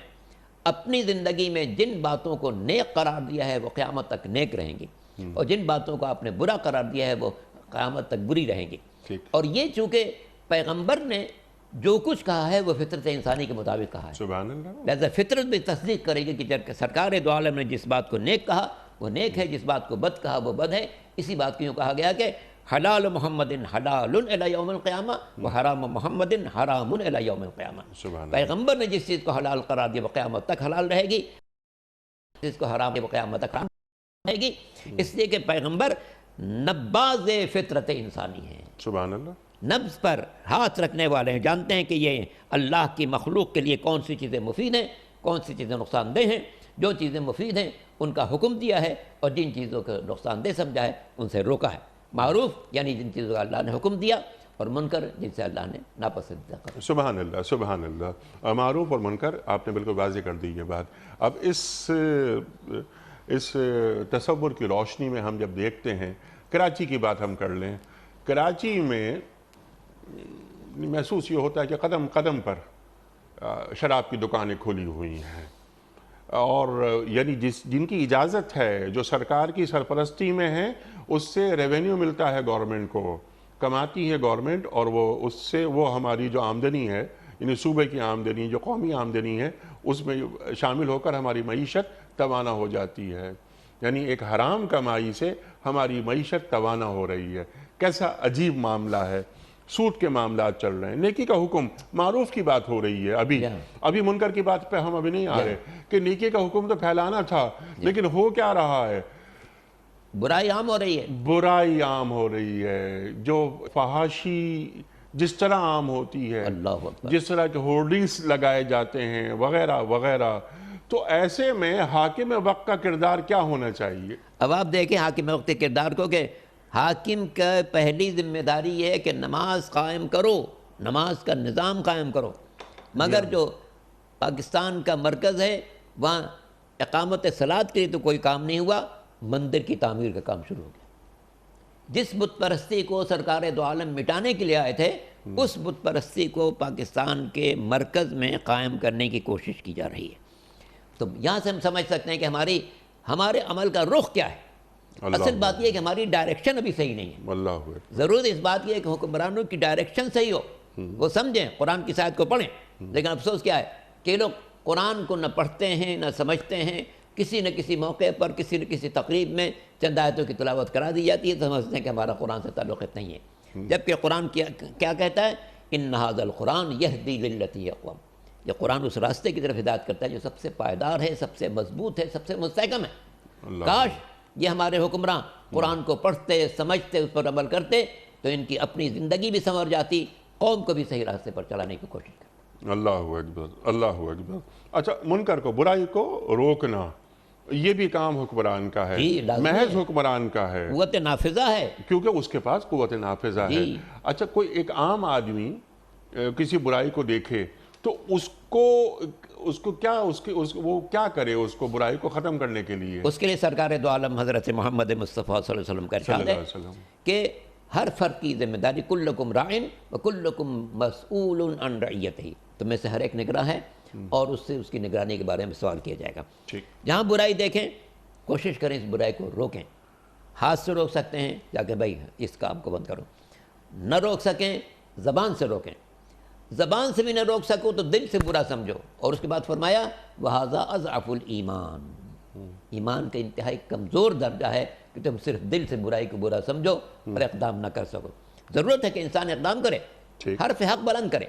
اپنی زندگی میں جن باتوں کو نیک قرار دیا ہے وہ قیامت تک نیک رہیں گی، اور جن باتوں کو آپ نے برا قرار دیا ہے وہ قیامت تک بری رہیں گی۔ اور یہ چونکہ پیغمبر نے جو کچھ کہا ہے وہ فطرت انسانی کے مطابق کہا ہے، سبحان اللہ۔ لہذا فطرت بھی تصدیق کرے گی کہ سرکار دو عالم نے جس بات کو نیک کہا وہ نیک ہے، جس بات کو بد کہا وہ بد ہے۔ اسی بات کو یوں کہا گیا کہ حلال محمد حلال الی یوم القیامہ وحرام محمد حرام الی یوم القیامہ۔ پیغمبر نے جس چیز کو حلال قرار دیا وہ قیامت تک حلال رہے گی، جس کو حرام دیا وہ قیامت تک حرام رہے گی، اس لیے کہ پیغمبر نباز فطرت انسانی ہیں، سبحان اللہ، نبض پر ہاتھ رکھنے والے ہیں، جانتے ہیں کہ یہ اللہ کی مخلوق کے لیے کون سی چیزیں مفید ہیں، کون سی چیزیں نقصان دہ ہیں۔ جو چیزیں مفید ہیں ان کا حکم دیا ہے، اور جن چیزوں کو نقصان دہ سمجھا ہے ان سے روکا ہے۔ معروف یعنی جن چیزوں کا اللہ نے حکم دیا، اور منکر جن سے اللہ نے ناپسندیدہ کر۔ سبحان اللہ، سبحان اللہ۔ معروف اور منکر آپ نے بالکل واضح کر دی یہ بات۔ اب اس تصور کی روشنی میں ہم جب دیکھتے ہیں، کراچی کی بات ہم کر لیں، کراچی میں محسوس یہ ہوتا ہے کہ قدم قدم پر شراب کی دکانیں کھلی ہوئی ہیں، اور یعنی جن کی اجازت ہے، جو سرکار کی سرپرستی میں ہیں، اس سے ریونیو ملتا ہے گورنمنٹ کو، کماتی ہے گورنمنٹ، اور وہ اس سے وہ ہماری جو آمدنی ہے، یعنی صوبے کی آمدنی، جو قومی آمدنی ہے، اس میں شامل ہو کر ہماری معیشت توانا ہو جاتی ہے۔ یعنی ایک حرام کمائی سے ہماری معیشت توانا ہو رہی ہے۔ کیسا عجیب معاملہ ہے۔ سود کے معاملات چل رہے ہیں، نیکی کا حکم، معروف کی بات ہو رہی ہے۔ ابھی منکر کی بات پہ ہم ابھی نہیں آ رہے کہ نیکی کا حکم تو پھیلانا تھا، لیکن ہو کیا رہا ہے؟ برائی عام ہو رہی ہے، برائی عام ہو رہی ہے۔ جو فحاشی جس طرح عام ہوتی ہے، اللہ اکبر، جس طرح کے ہورڈنگز لگائے جاتے ہیں وغیرہ وغیرہ، تو ایسے میں حاکم وقت کا کردار کیا ہونا چاہیے؟ اب آپ دیکھیں حاکم وقت کے کردار کو کہ حاکم کا پہلی ذمہ داری یہ ہے کہ نماز قائم کرو، نماز کا نظام قائم کرو، مگر جو پاکستان کا مرکز ہے وہاں اقامت صلاۃ کے لیے تو کوئی کام نہیں ہوا، مندر کی تعمیر کا کام شروع ہو گیا۔ جس بت پرستی کو سرکار دو عالم مٹانے کے لیے آئے تھے، اس بت پرستی کو پاکستان کے مرکز میں قائم کرنے کی کوشش کی جا رہی ہے۔ تو یہاں سے ہم سمجھ سکتے ہیں کہ ہمارے عمل کا رخ کیا ہے۔ اصل بات یہ ہے کہ ہماری ڈائریکشن ابھی صحیح نہیں ہے۔ اللہ ضرورت اس بات کی ہے کہ حکمرانوں کی ڈائریکشن صحیح ہو، وہ سمجھیں، قرآن کی آیت کو پڑھیں، لیکن افسوس کیا ہے کہ لوگ قرآن کو نہ پڑھتے ہیں نہ سمجھتے ہیں۔ کسی نہ کسی موقع پر کسی نہ کسی تقریب میں چند آیتوں کی تلاوت کرا دی جاتی ہے، تو سمجھتے ہیں کہ ہمارا قرآن سے تعلق نہیں ہے، جبکہ قرآن کیا کہتا ہے؟ ان ھذا القرآن یہدی للتی ہی اقوم، یہ قرآن اس راستے کی طرف ہدایت کرتا ہے جو سب سے پائیدار ہے، سب سے مضبوط ہے، سب سے مستحکم ہے۔ کاش یہ ہمارے حکمراں قرآن کو پڑھتے، سمجھتے، اس پر عمل کرتے، تو ان کی اپنی زندگی بھی سنور جاتی، قوم کو بھی صحیح راستے پر چلانے کی کوشش کرتے۔ اللہ اکبر، اللہ اکبر۔ اچھا، منکر کو، برائی کو روکنا، یہ بھی کام حکمران کا ہے، محض حکمران کا ہے، قوت نافذہ ہے، کیونکہ اس کے پاس قوت نافذہ ہے۔ اچھا، کوئی ایک عام آدمی کسی برائی کو دیکھے تو وہ کیا کرے اس کو برائی کو ختم کرنے کے لیے؟ اس کے لیے سرکار دو عالم حضرت محمد مصطفیٰ صلی اللہ علیہ وسلم کا ارشاد ہے کہ ہر فرد کی ذمہ داری، کلکم راعٍ وکلکم مسئول عن رعیتہ، تم میں سے ہر ایک نگراں ہے اور اس سے اس کی نگرانی کے بارے میں سوال کیا جائے گا۔ جہاں برائی دیکھیں کوشش کریں اس برائی کو روکیں۔ ہاتھ سے روک سکتے ہیں، جا کے بھائی اس کام کو بند کرو، نہ روک سکیں زبان سے روکیں، زبان سے بھی نہ روک سکو تو دل سے برا سمجھو، اور اس کے بعد فرمایا وَهَذَا أَضْعَفُ الْإِيمَانِ، ایمان کا انتہائی کمزور درجہ ہے کہ تم صرف دل سے برائی کو برا سمجھو اور اقدام نہ کر سکو۔ ضرورت ہے کہ انسان اقدام کرے، حرف حق بلند کرے،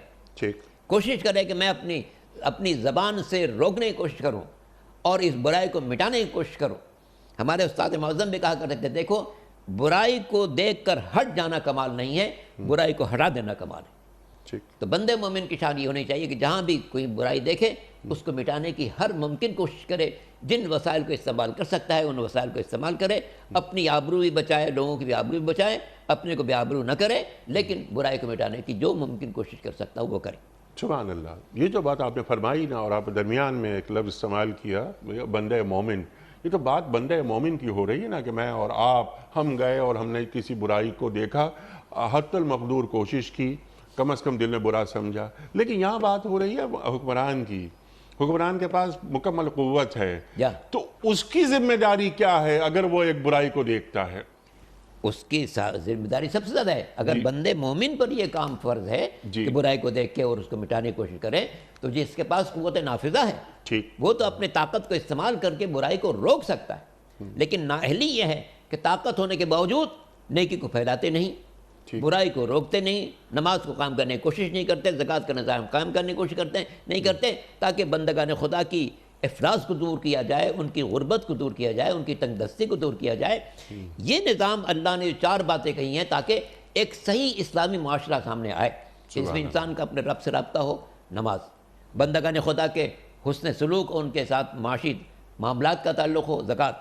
کوشش کرے کہ میں اپنی زبان سے روکنے کی کوشش کروں اور اس برائی کو مٹانے کی کوشش کروں۔ ہمارے استاد معظم بھی کہا کرتے تھے، دیکھو برائی کو دیکھ کر ہٹ جانا کمال نہیں ہے، برائی کو ہٹا دینا کمال ہے۔ تو بندے مومن کی شان یہ ہونی چاہیے کہ جہاں بھی کوئی برائی دیکھے اس کو مٹانے کی ہر ممکن کوشش کرے، جن وسائل کو استعمال کر سکتا ہے ان وسائل کو استعمال کرے، اپنی آبرو بھی بچائے، لوگوں کی بھی آبرو بھی بچائے، اپنے کو بھی آبرو نہ کرے، لیکن برائی کو مٹانے کی جو ممکن کوشش کر سکتا ہے وہ کرے۔ سبحان اللہ۔ یہ جو بات آپ نے فرمائی نا، اور آپ درمیان میں ایک لفظ استعمال کیا بندہ مومن، یہ تو بات بندہ مومن کی ہو رہی ہے نا، کہ میں اور آپ ہم گئے اور ہم نے کسی برائی کو دیکھا، حتی المقدور کوشش کی، کم از کم دل میں برا سمجھا، لیکن یہاں بات ہو رہی ہے حکمران کی۔ حکمران کے پاس مکمل قوت ہے، تو اس کی ذمہ داری کیا ہے اگر وہ ایک برائی کو دیکھتا ہے؟ اس کی ذمہ داری سب سے زیادہ ہے۔ اگر بندے مومن پر یہ کام فرض ہے کہ برائی کو دیکھ کے اور اس کو مٹانے کی کوشش کرے، تو جس کے پاس قوت نافذہ ہے وہ تو اپنے طاقت کو استعمال کر کے برائی کو روک سکتا ہے، لیکن نااہلی یہ ہے کہ طاقت ہونے کے باوجود نیکی کو پھیلاتے نہیں، برائی کو روکتے نہیں، نماز کو قائم کرنے کی کوشش نہیں کرتے، زکوٰۃ کا نظام قائم کرنے کی کوشش نہیں کرتے، تاکہ بندگان خدا کی افلاس کو دور کیا جائے، ان کی غربت کو دور کیا جائے، ان کی تنگ دستی کو دور کیا جائے۔ یہ نظام اللہ نے 4 باتیں کہی ہیں تاکہ ایک صحیح اسلامی معاشرہ سامنے آئے، جس میں انسان کا اپنے رب سے رابطہ ہو، نماز، بندگان خدا کے حسن سلوک اور ان کے ساتھ معاشی معاملات کا تعلق ہو، زکوٰۃ،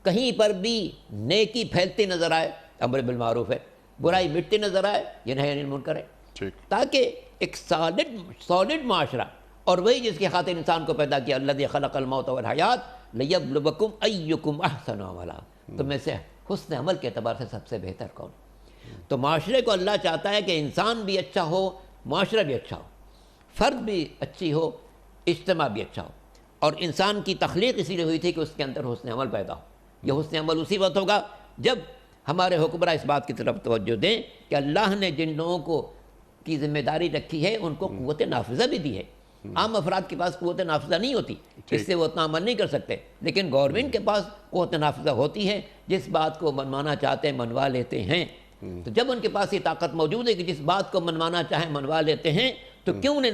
کہیں پر بھی نیکی پھیلتی نظر آئے، امر بالمعروف ہے، برائی مٹتی نظر آئے، یہ نہی عن المنکر ہے، تاکہ ایک سالڈ معاشرہ، اور وہی جس کی خاطر انسان کو پیدا کیا، الذی خلق الموت والحیات لیبلوکم ایکم احسن عملا، تم میں سے حسن عمل کے اعتبار سے سب سے بہتر کون؟ تو معاشرے کو اللہ چاہتا ہے کہ انسان بھی اچھا ہو، معاشرہ بھی اچھا ہو، فرد بھی اچھی ہو، اجتماع بھی اچھا ہو۔ اور انسان کی تخلیق اسی لیے ہوئی تھی کہ اس کے اندر حسن عمل پیدا ہو۔ یہ حسن عمل اسی وقت ہوگا جب ہمارے حکمراں اس بات کی طرف توجہ دیں کہ اللہ نے جن لوگوں کو کی ذمہ داری رکھی ہے ان کو قوت نافذہ بھی دی ہے۔ عام افراد کے پاس قوت نافذہ نہیں ہوتی، اس سے وہ اتنا عمل نہیں کر سکتے، لیکن گورنمنٹ کے پاس قوت نافذہ ہوتی ہے، جس بات کو منوانا چاہتے ہیں منوا لیتے ہیں۔ تو جب ان کے پاس یہ طاقت موجود ہے کہ جس بات کو منوانا چاہیں منوا لیتے ہیں، تو کیوں نہیں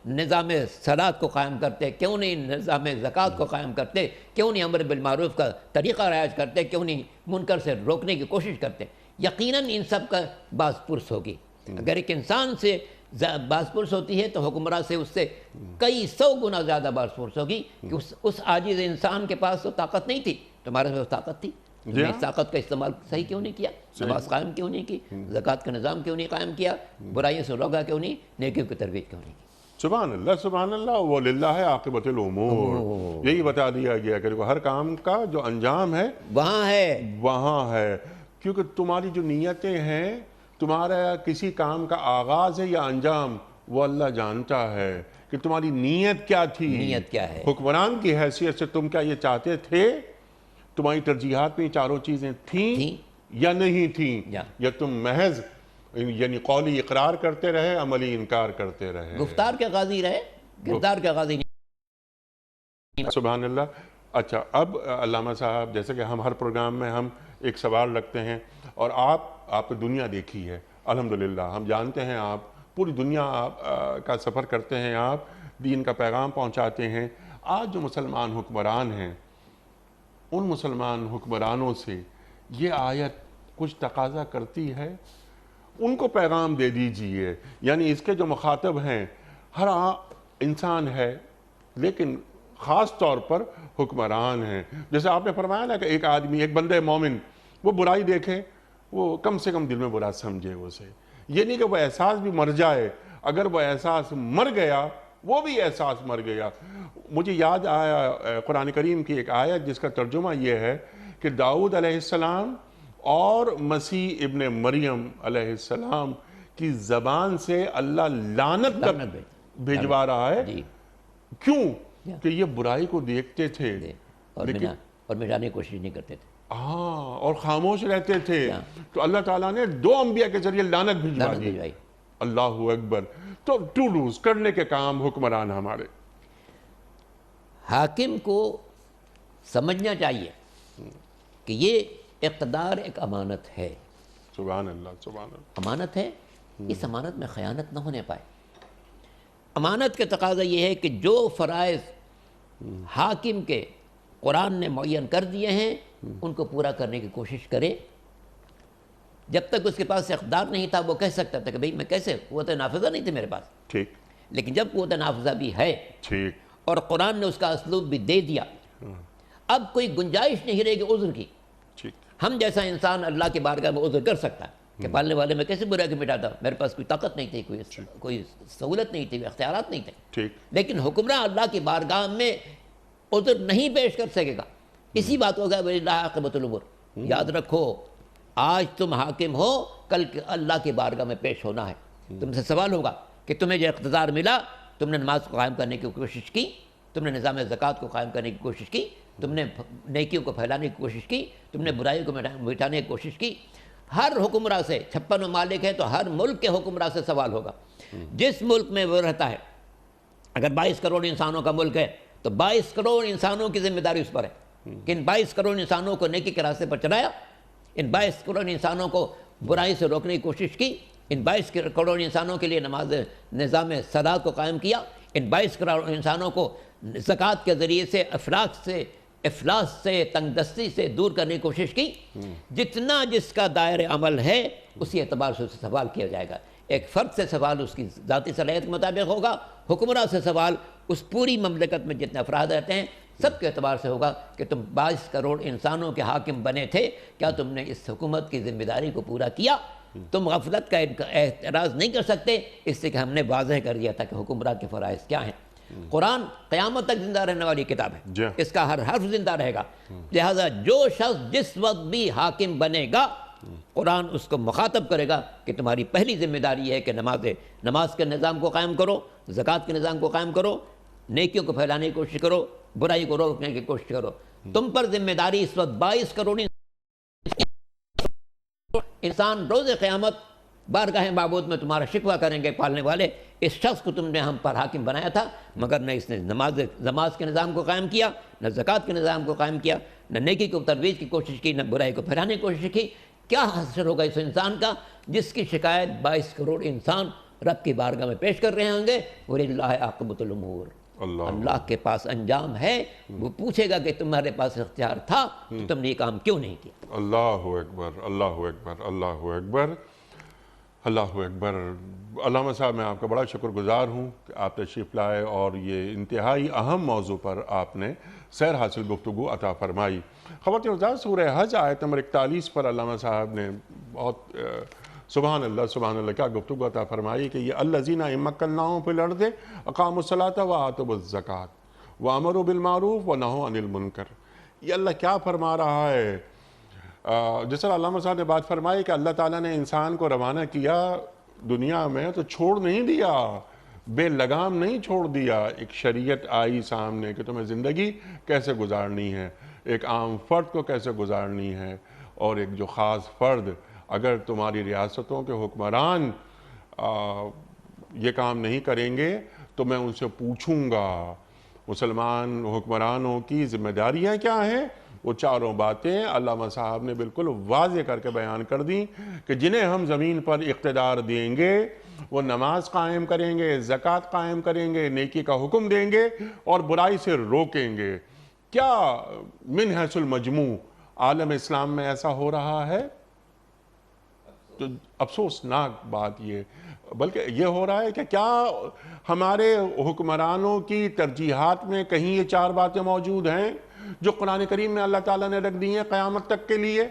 نظام صلاۃ کو قائم کرتے، کیوں نہیں نظام زکوٰۃ کو قائم کرتے، کیوں نہیں امر بالمعروف کا طریقہ رائج کرتے، کیوں نہیں منکر سے روکنے کی کوشش کرتے۔ یقیناً ان سب کا باز پرس ہوگی۔ اگر ایک انسان سے باز پرس ہوتی ہے تو حکمراں سے اس سے کئی 100 گنا زیادہ باز پرس ہوگی کہ اس عاجز انسان کے پاس تو طاقت نہیں تھی، تمہارے پاس طاقت تھی، تم نے اس طاقت کا استعمال صحیح کیوں نہیں کیا؟ نماز قائم کیوں نہیں کی؟ زکوٰۃ کا نظام کیوں نہیں قائم کیا؟ برائیوں سے روکا کیوں نہیں؟ نیکیوں کی ترویج کیوں نہیں کی؟ سبحان اللہ سبحان اللہ، وَلِلَّهِ عَاقِبَةُ الْأُمُورِ، یہی بتا دیا گیا کہ ہر کام کا جو انجام ہے وہاں ہے، کیونکہ تمہاری جو نیتیں ہیں، تمہارا کسی کام کا آغاز ہے یا انجام، وہ اللہ جانتا ہے کہ تمہاری نیت کیا تھی، نیت کیا ہے۔ حکمران کی حیثیت سے تم کیا یہ چاہتے تھے؟ تمہاری ترجیحات میں یہ چاروں چیزیں تھیں یا نہیں تھیں، یا تم محض یعنی قولی اقرار کرتے رہے، عملی انکار کرتے رہے، گفتار کے غازی رہے، کردار کے غازی نہیں۔ سبحان اللہ۔ اچھا، اب علامہ صاحب، جیسے کہ ہم ہر پروگرام میں ہم ایک سوال رکھتے ہیں، اور آپ دنیا دیکھی ہے الحمدللہ، ہم جانتے ہیں آپ پوری دنیا کا سفر کرتے ہیں، آپ دین کا پیغام پہنچاتے ہیں۔ آج جو مسلمان حکمران ہیں، ان مسلمان حکمرانوں سے یہ آیت کچھ تقاضا کرتی ہے؟ ان کو پیغام دے دیجئے، یعنی اس کے جو مخاطب ہیں ہر انسان ہے، لیکن خاص طور پر حکمران ہیں۔ جیسے آپ نے فرمایا نا کہ ایک آدمی، ایک بندہ مومن، وہ برائی دیکھے، وہ کم سے کم دل میں برا سمجھے اسے، یہ نہیں کہ وہ احساس بھی مر جائے، اگر وہ احساس مر گیا، وہ بھی احساس مر گیا۔ مجھے یاد آیا قرآن کریم کی ایک آیت جس کا ترجمہ یہ ہے کہ داؤد علیہ السلام اور مسیح ابن مریم علیہ السلام کی زبان سے اللہ لعنت بھیجوا رہا ہے۔ کیوں؟ کہ یہ برائی کو دیکھتے تھے اور مٹانے کی کوشش نہیں کرتے تھے، اور خاموش رہتے تھے، تو اللہ تعالیٰ نے 2 انبیاء کے ذریعے لعنت بھیجوا دی۔ اللہ اکبر۔ تو ٹو ڈوز، کرنے کے کام حکمران ہمارے۔ حاکم کو سمجھنا چاہیے کہ یہ اقتدار ایک امانت ہے۔ سبحان اللہ سبحان اللہ۔ امانت ہے، اس امانت میں خیانت نہ ہونے پائے۔ امانت کے تقاضا یہ ہے کہ جو فرائض حاکم کے قرآن نے معین کر دیے ہیں ان کو پورا کرنے کی کوشش کرے۔ جب تک اس کے پاس اقتدار نہیں تھا وہ کہہ سکتا تھا کہ بھئی میں کیسے، قوت نافذہ نہیں تھی میرے پاس، ٹھیک، لیکن جب قوت نافذہ بھی ہے ٹھیک، اور قرآن نے اس کا اسلوب بھی دے دیا، اب کوئی گنجائش نہیں رہے گی عذر کی۔ ہم جیسا انسان اللہ کی بارگاہ میں عذر کر سکتا ہے کہ پالنے والے میں کیسے برائی کو مٹاتا، میرے پاس کوئی طاقت نہیں تھی، کوئی سہولت نہیں تھی، اختیارات نہیں تھے، لیکن حکمراں اللہ کی بارگاہ میں عذر نہیں پیش کر سکے گا۔ اسی بات کو کہا وَلِلَّهِ عَاقِبَةُ الْأُمُورِ، یاد رکھو آج تم حاکم ہو، کل اللہ کی بارگاہ میں پیش ہونا ہے، تم سے سوال ہوگا کہ تمہیں جو اقتدار ملا، تم نے نماز کو قائم کرنے کی کوشش کی، تم نے نظام زکوٰۃ کو قائم کرنے کی کوشش کی، تم نے نیکیوں کو پھیلانے کی کوشش کی، تم نے برائیوں کو مٹانے کی کوشش کی۔ ہر حکمراں سے 56 ممالک ہیں تو ہر ملک کے حکمراں سے سوال ہوگا۔ جس ملک میں وہ رہتا ہے، اگر 22 کروڑ انسانوں کا ملک ہے تو 22 کروڑ انسانوں کی ذمہ داری اس پر ہے کہ ان 22 کروڑ انسانوں کو نیکی کے راستے پر چلایا، ان 22 کروڑ انسانوں کو برائی سے روکنے کی کوشش کی، ان 22 کروڑ انسانوں کے لیے نظام صلاۃ کو قائم کیا، ان 22 کروڑ انسانوں کو زکوٰۃ کے ذریعے سے افلاس سے تنگ دستی سے دور کرنے کی کوشش کی۔ جتنا جس کا دائر عمل ہے اسی اعتبار سے اسے سوال کیا جائے گا۔ ایک فرد سے سوال اس کی ذاتی صلاحیت کے مطابق ہوگا، حکمراں سے سوال اس پوری مملکت میں جتنے افراد رہتے ہیں سب کے اعتبار سے ہوگا کہ تم 22 کروڑ انسانوں کے حاکم بنے تھے، کیا تم نے اس حکومت کی ذمہ داری کو پورا کیا؟ تم غفلت کا اعتراض نہیں کر سکتے، اس سے کہ ہم نے واضح کر دیا تھا کہ حکمراں کے فرائض کیا ہیں۔ قرآن قیامت تک زندہ رہنے والی کتاب ہے، اس کا ہر حرف زندہ رہے گا، لہذا جو شخص جس وقت بھی حاکم بنے گا قرآن اس کو مخاطب کرے گا کہ تمہاری پہلی ذمہ داری یہ ہے کہ نماز کے نظام کو قائم کرو، زکوٰۃ کے نظام کو قائم کرو، نیکیوں کو پھیلانے کی کوشش کرو، برائی کو روکنے کی کوشش کرو. تم پر ذمہ داری اس وقت 22 کروڑ انسان روز قیامت بارگاہ معبود میں تمہارا شکوہ کریں گے. پالنے والے اس شخص کو تم نے ہم پر حاکم بنایا تھا، مگر نہ اس نے نماز کے نظام کو قائم کیا، نہ زکوٰۃ کے نظام کو قائم کیا، نہ نیکی کو ترویج کی کوشش کی، نہ برائی کو پھیلانے کی کوشش کی. کیا حشر ہوگا اس انسان کا جس کی شکایت 22 کروڑ انسان رب کی بارگاہ میں پیش کر رہے ہوں گے. وَلِلَّهِ عَاقِبَةُ الْأُمُورِ، اللہ کے پاس انجام ہے. وہ پوچھے گا کہ تمہارے پاس اختیار تھا تو تم نے یہ کام کیوں نہیں کیا. اللہ اکبر، اللہ اکبر، اللہ اکبر، اللہ اکبر. علامہ صاحب میں آپ کا بڑا شکر گزار ہوں کہ آپ تشریف لائے اور یہ انتہائی اہم موضوع پر آپ نے سیر حاصل گفتگو عطا فرمائی. خواتین حضرات، سورہ حج آیت نمبر 41 پر علامہ صاحب نے بہت سبحان اللہ کیا گفتگو عطا فرمائی کہ یہ الذین ان مکناہم فی الارض اقاموا الصلاۃ وآتوا الزکاۃ وامروا بالمعروف ونہوا عن المنکر. یہ اللہ کیا فرما رہا ہے؟ جس طرح علامہ صاحب نے بات فرمائی کہ اللہ تعالیٰ نے انسان کو روانہ کیا دنیا میں تو چھوڑ نہیں دیا، بے لگام نہیں چھوڑ دیا. ایک شریعت آئی سامنے کہ تمہیں زندگی کیسے گزارنی ہے، ایک عام فرد کو کیسے گزارنی ہے، اور ایک جو خاص فرد اگر تمہاری ریاستوں کے حکمران یہ کام نہیں کریں گے تو میں ان سے پوچھوں گا. مسلمان حکمرانوں کی ذمہ داریاں کیا ہیں؟ وہ چاروں باتیں علامہ صاحب نے بالکل واضح کر کے بیان کر دیں کہ جنہیں ہم زمین پر اقتدار دیں گے وہ نماز قائم کریں گے، زکوٰۃ قائم کریں گے، نیکی کا حکم دیں گے اور برائی سے روکیں گے. کیا من حیث المجموع عالم اسلام میں ایسا ہو رہا ہے؟ تو افسوسناک بات یہ، بلکہ یہ ہو رہا ہے کہ کیا ہمارے حکمرانوں کی ترجیحات میں کہیں یہ چار باتیں موجود ہیں جو قرآن کریم میں اللہ تعالیٰ نے رکھ دی ہیں قیامت تک کے لیے؟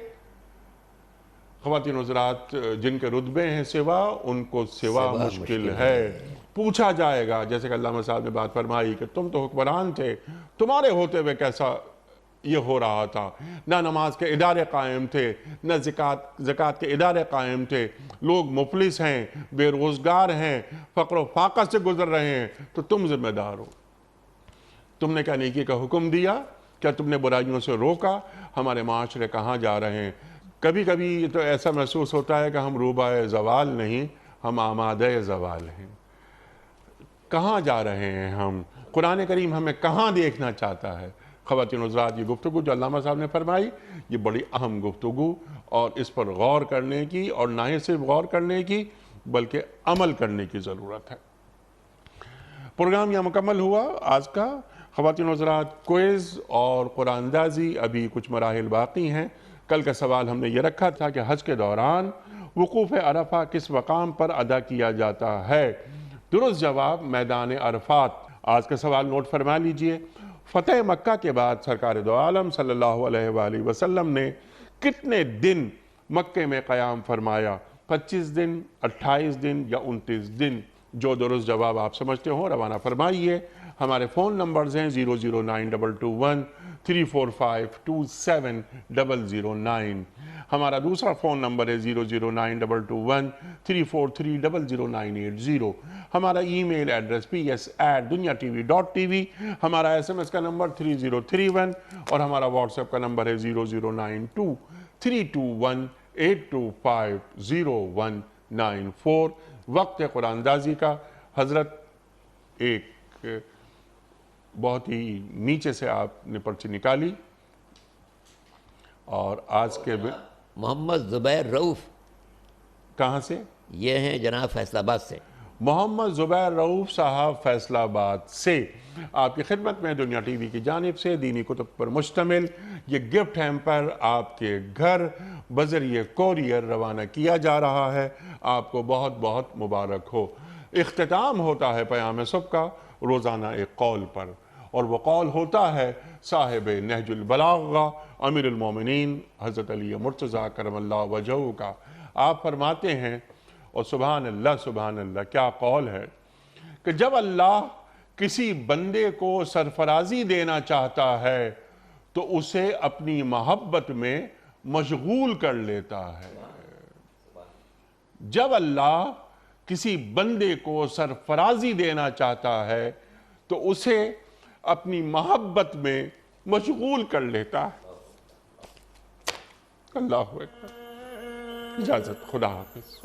خواتین حضرات، جن کے رتبے ہیں سوا، ان کو سوا مشکل ہے. پوچھا جائے گا، جیسے کہ علامہ صاحب نے بات فرمائی کہ تم تو حکمران تھے، تمہارے ہوتے ہوئے کیسا یہ ہو رہا تھا؟ نہ نماز کے ادارے قائم تھے، نہ زکوٰۃ کے ادارے قائم تھے. لوگ مفلس ہیں، بے روزگار ہیں، فقر و فاقہ سے گزر رہے ہیں، تو تم ذمہ دار ہو. تم نے کیا نیکی کا حکم دیا؟ کیا تم نے برائیوں سے روکا؟ ہمارے معاشرے کہاں جا رہے ہیں؟ کبھی کبھی تو ایسا محسوس ہوتا ہے کہ ہم روبائے زوال نہیں، ہم آمادہ زوال ہیں. کہاں جا رہے ہیں ہم؟ قرآن کریم ہمیں کہاں دیکھنا چاہتا ہے؟ خواتین حضرات، یہ گفتگو جو علامہ صاحب نے فرمائی یہ بڑی اہم گفتگو، اور اس پر غور کرنے کی، اور نہ ہی صرف غور کرنے کی بلکہ عمل کرنے کی ضرورت ہے. پروگرام یہ مکمل ہوا آج کا. خواتین حضرات، کوئز اور قرآن اندازی ابھی کچھ مراحل باقی ہیں. کل کا سوال ہم نے یہ رکھا تھا کہ حج کے دوران وقوف عرفہ کس مقام پر ادا کیا جاتا ہے؟ درست جواب میدان عرفات. آج کا سوال نوٹ فرما لیجئے. فتح مکہ کے بعد سرکار دو عالم صلی اللہ علیہ وآلہ وسلم نے کتنے دن مکے میں قیام فرمایا؟ 25 دن، 28 دن یا 29 دن؟ جو درست جواب آپ سمجھتے ہوں روانہ فرمائیے. ہمارے فون نمبرز ہیں 00922 345 27 ہمارا دوسرا فون نمبر ہے 00922 343 00980. ہمارا ای میل ایڈریس ps@dunyatv.tv. ہمارا SMS کا نمبر 3031 اور ہمارا واٹس ایپ کا نمبر ہے 0092 321 825 0194. وقت ہے قرآن اندازی کا. حضرت ایک بہت ہی نیچے سے آپ نے پرچی نکالی اور آج کے محمد زبیر رؤف. کہاں سے؟ یہ ہیں جناب فیصل آباد سے. محمد زبیر رؤف صاحب فیصل آباد سے آپ کی خدمت میں دنیا ٹی وی کی جانب سے دینی کتب پر مشتمل یہ گفٹ ہیمپر آپ کے گھر بذریعہ کوریئر روانہ کیا جا رہا ہے. آپ کو بہت بہت مبارک ہو. اختتام ہوتا ہے پیام صبح کا روزانہ ایک قول پر، اور وہ قول ہوتا ہے صاحب نہج البلاغہ امیر المومنین حضرت علی مرتضیٰ کرم اللہ وجہہ کا. آپ فرماتے ہیں، اور سبحان اللہ کیا قول ہے، کہ جب اللہ کسی بندے کو سرفرازی دینا چاہتا ہے تو اسے اپنی محبت میں مشغول کر لیتا ہے. جب اللہ کسی بندے کو سرفرازی دینا چاہتا ہے تو اسے اپنی محبت میں مشغول کر لیتا ہے۔ اللہ اکبر۔ اجازت، خدا حافظ۔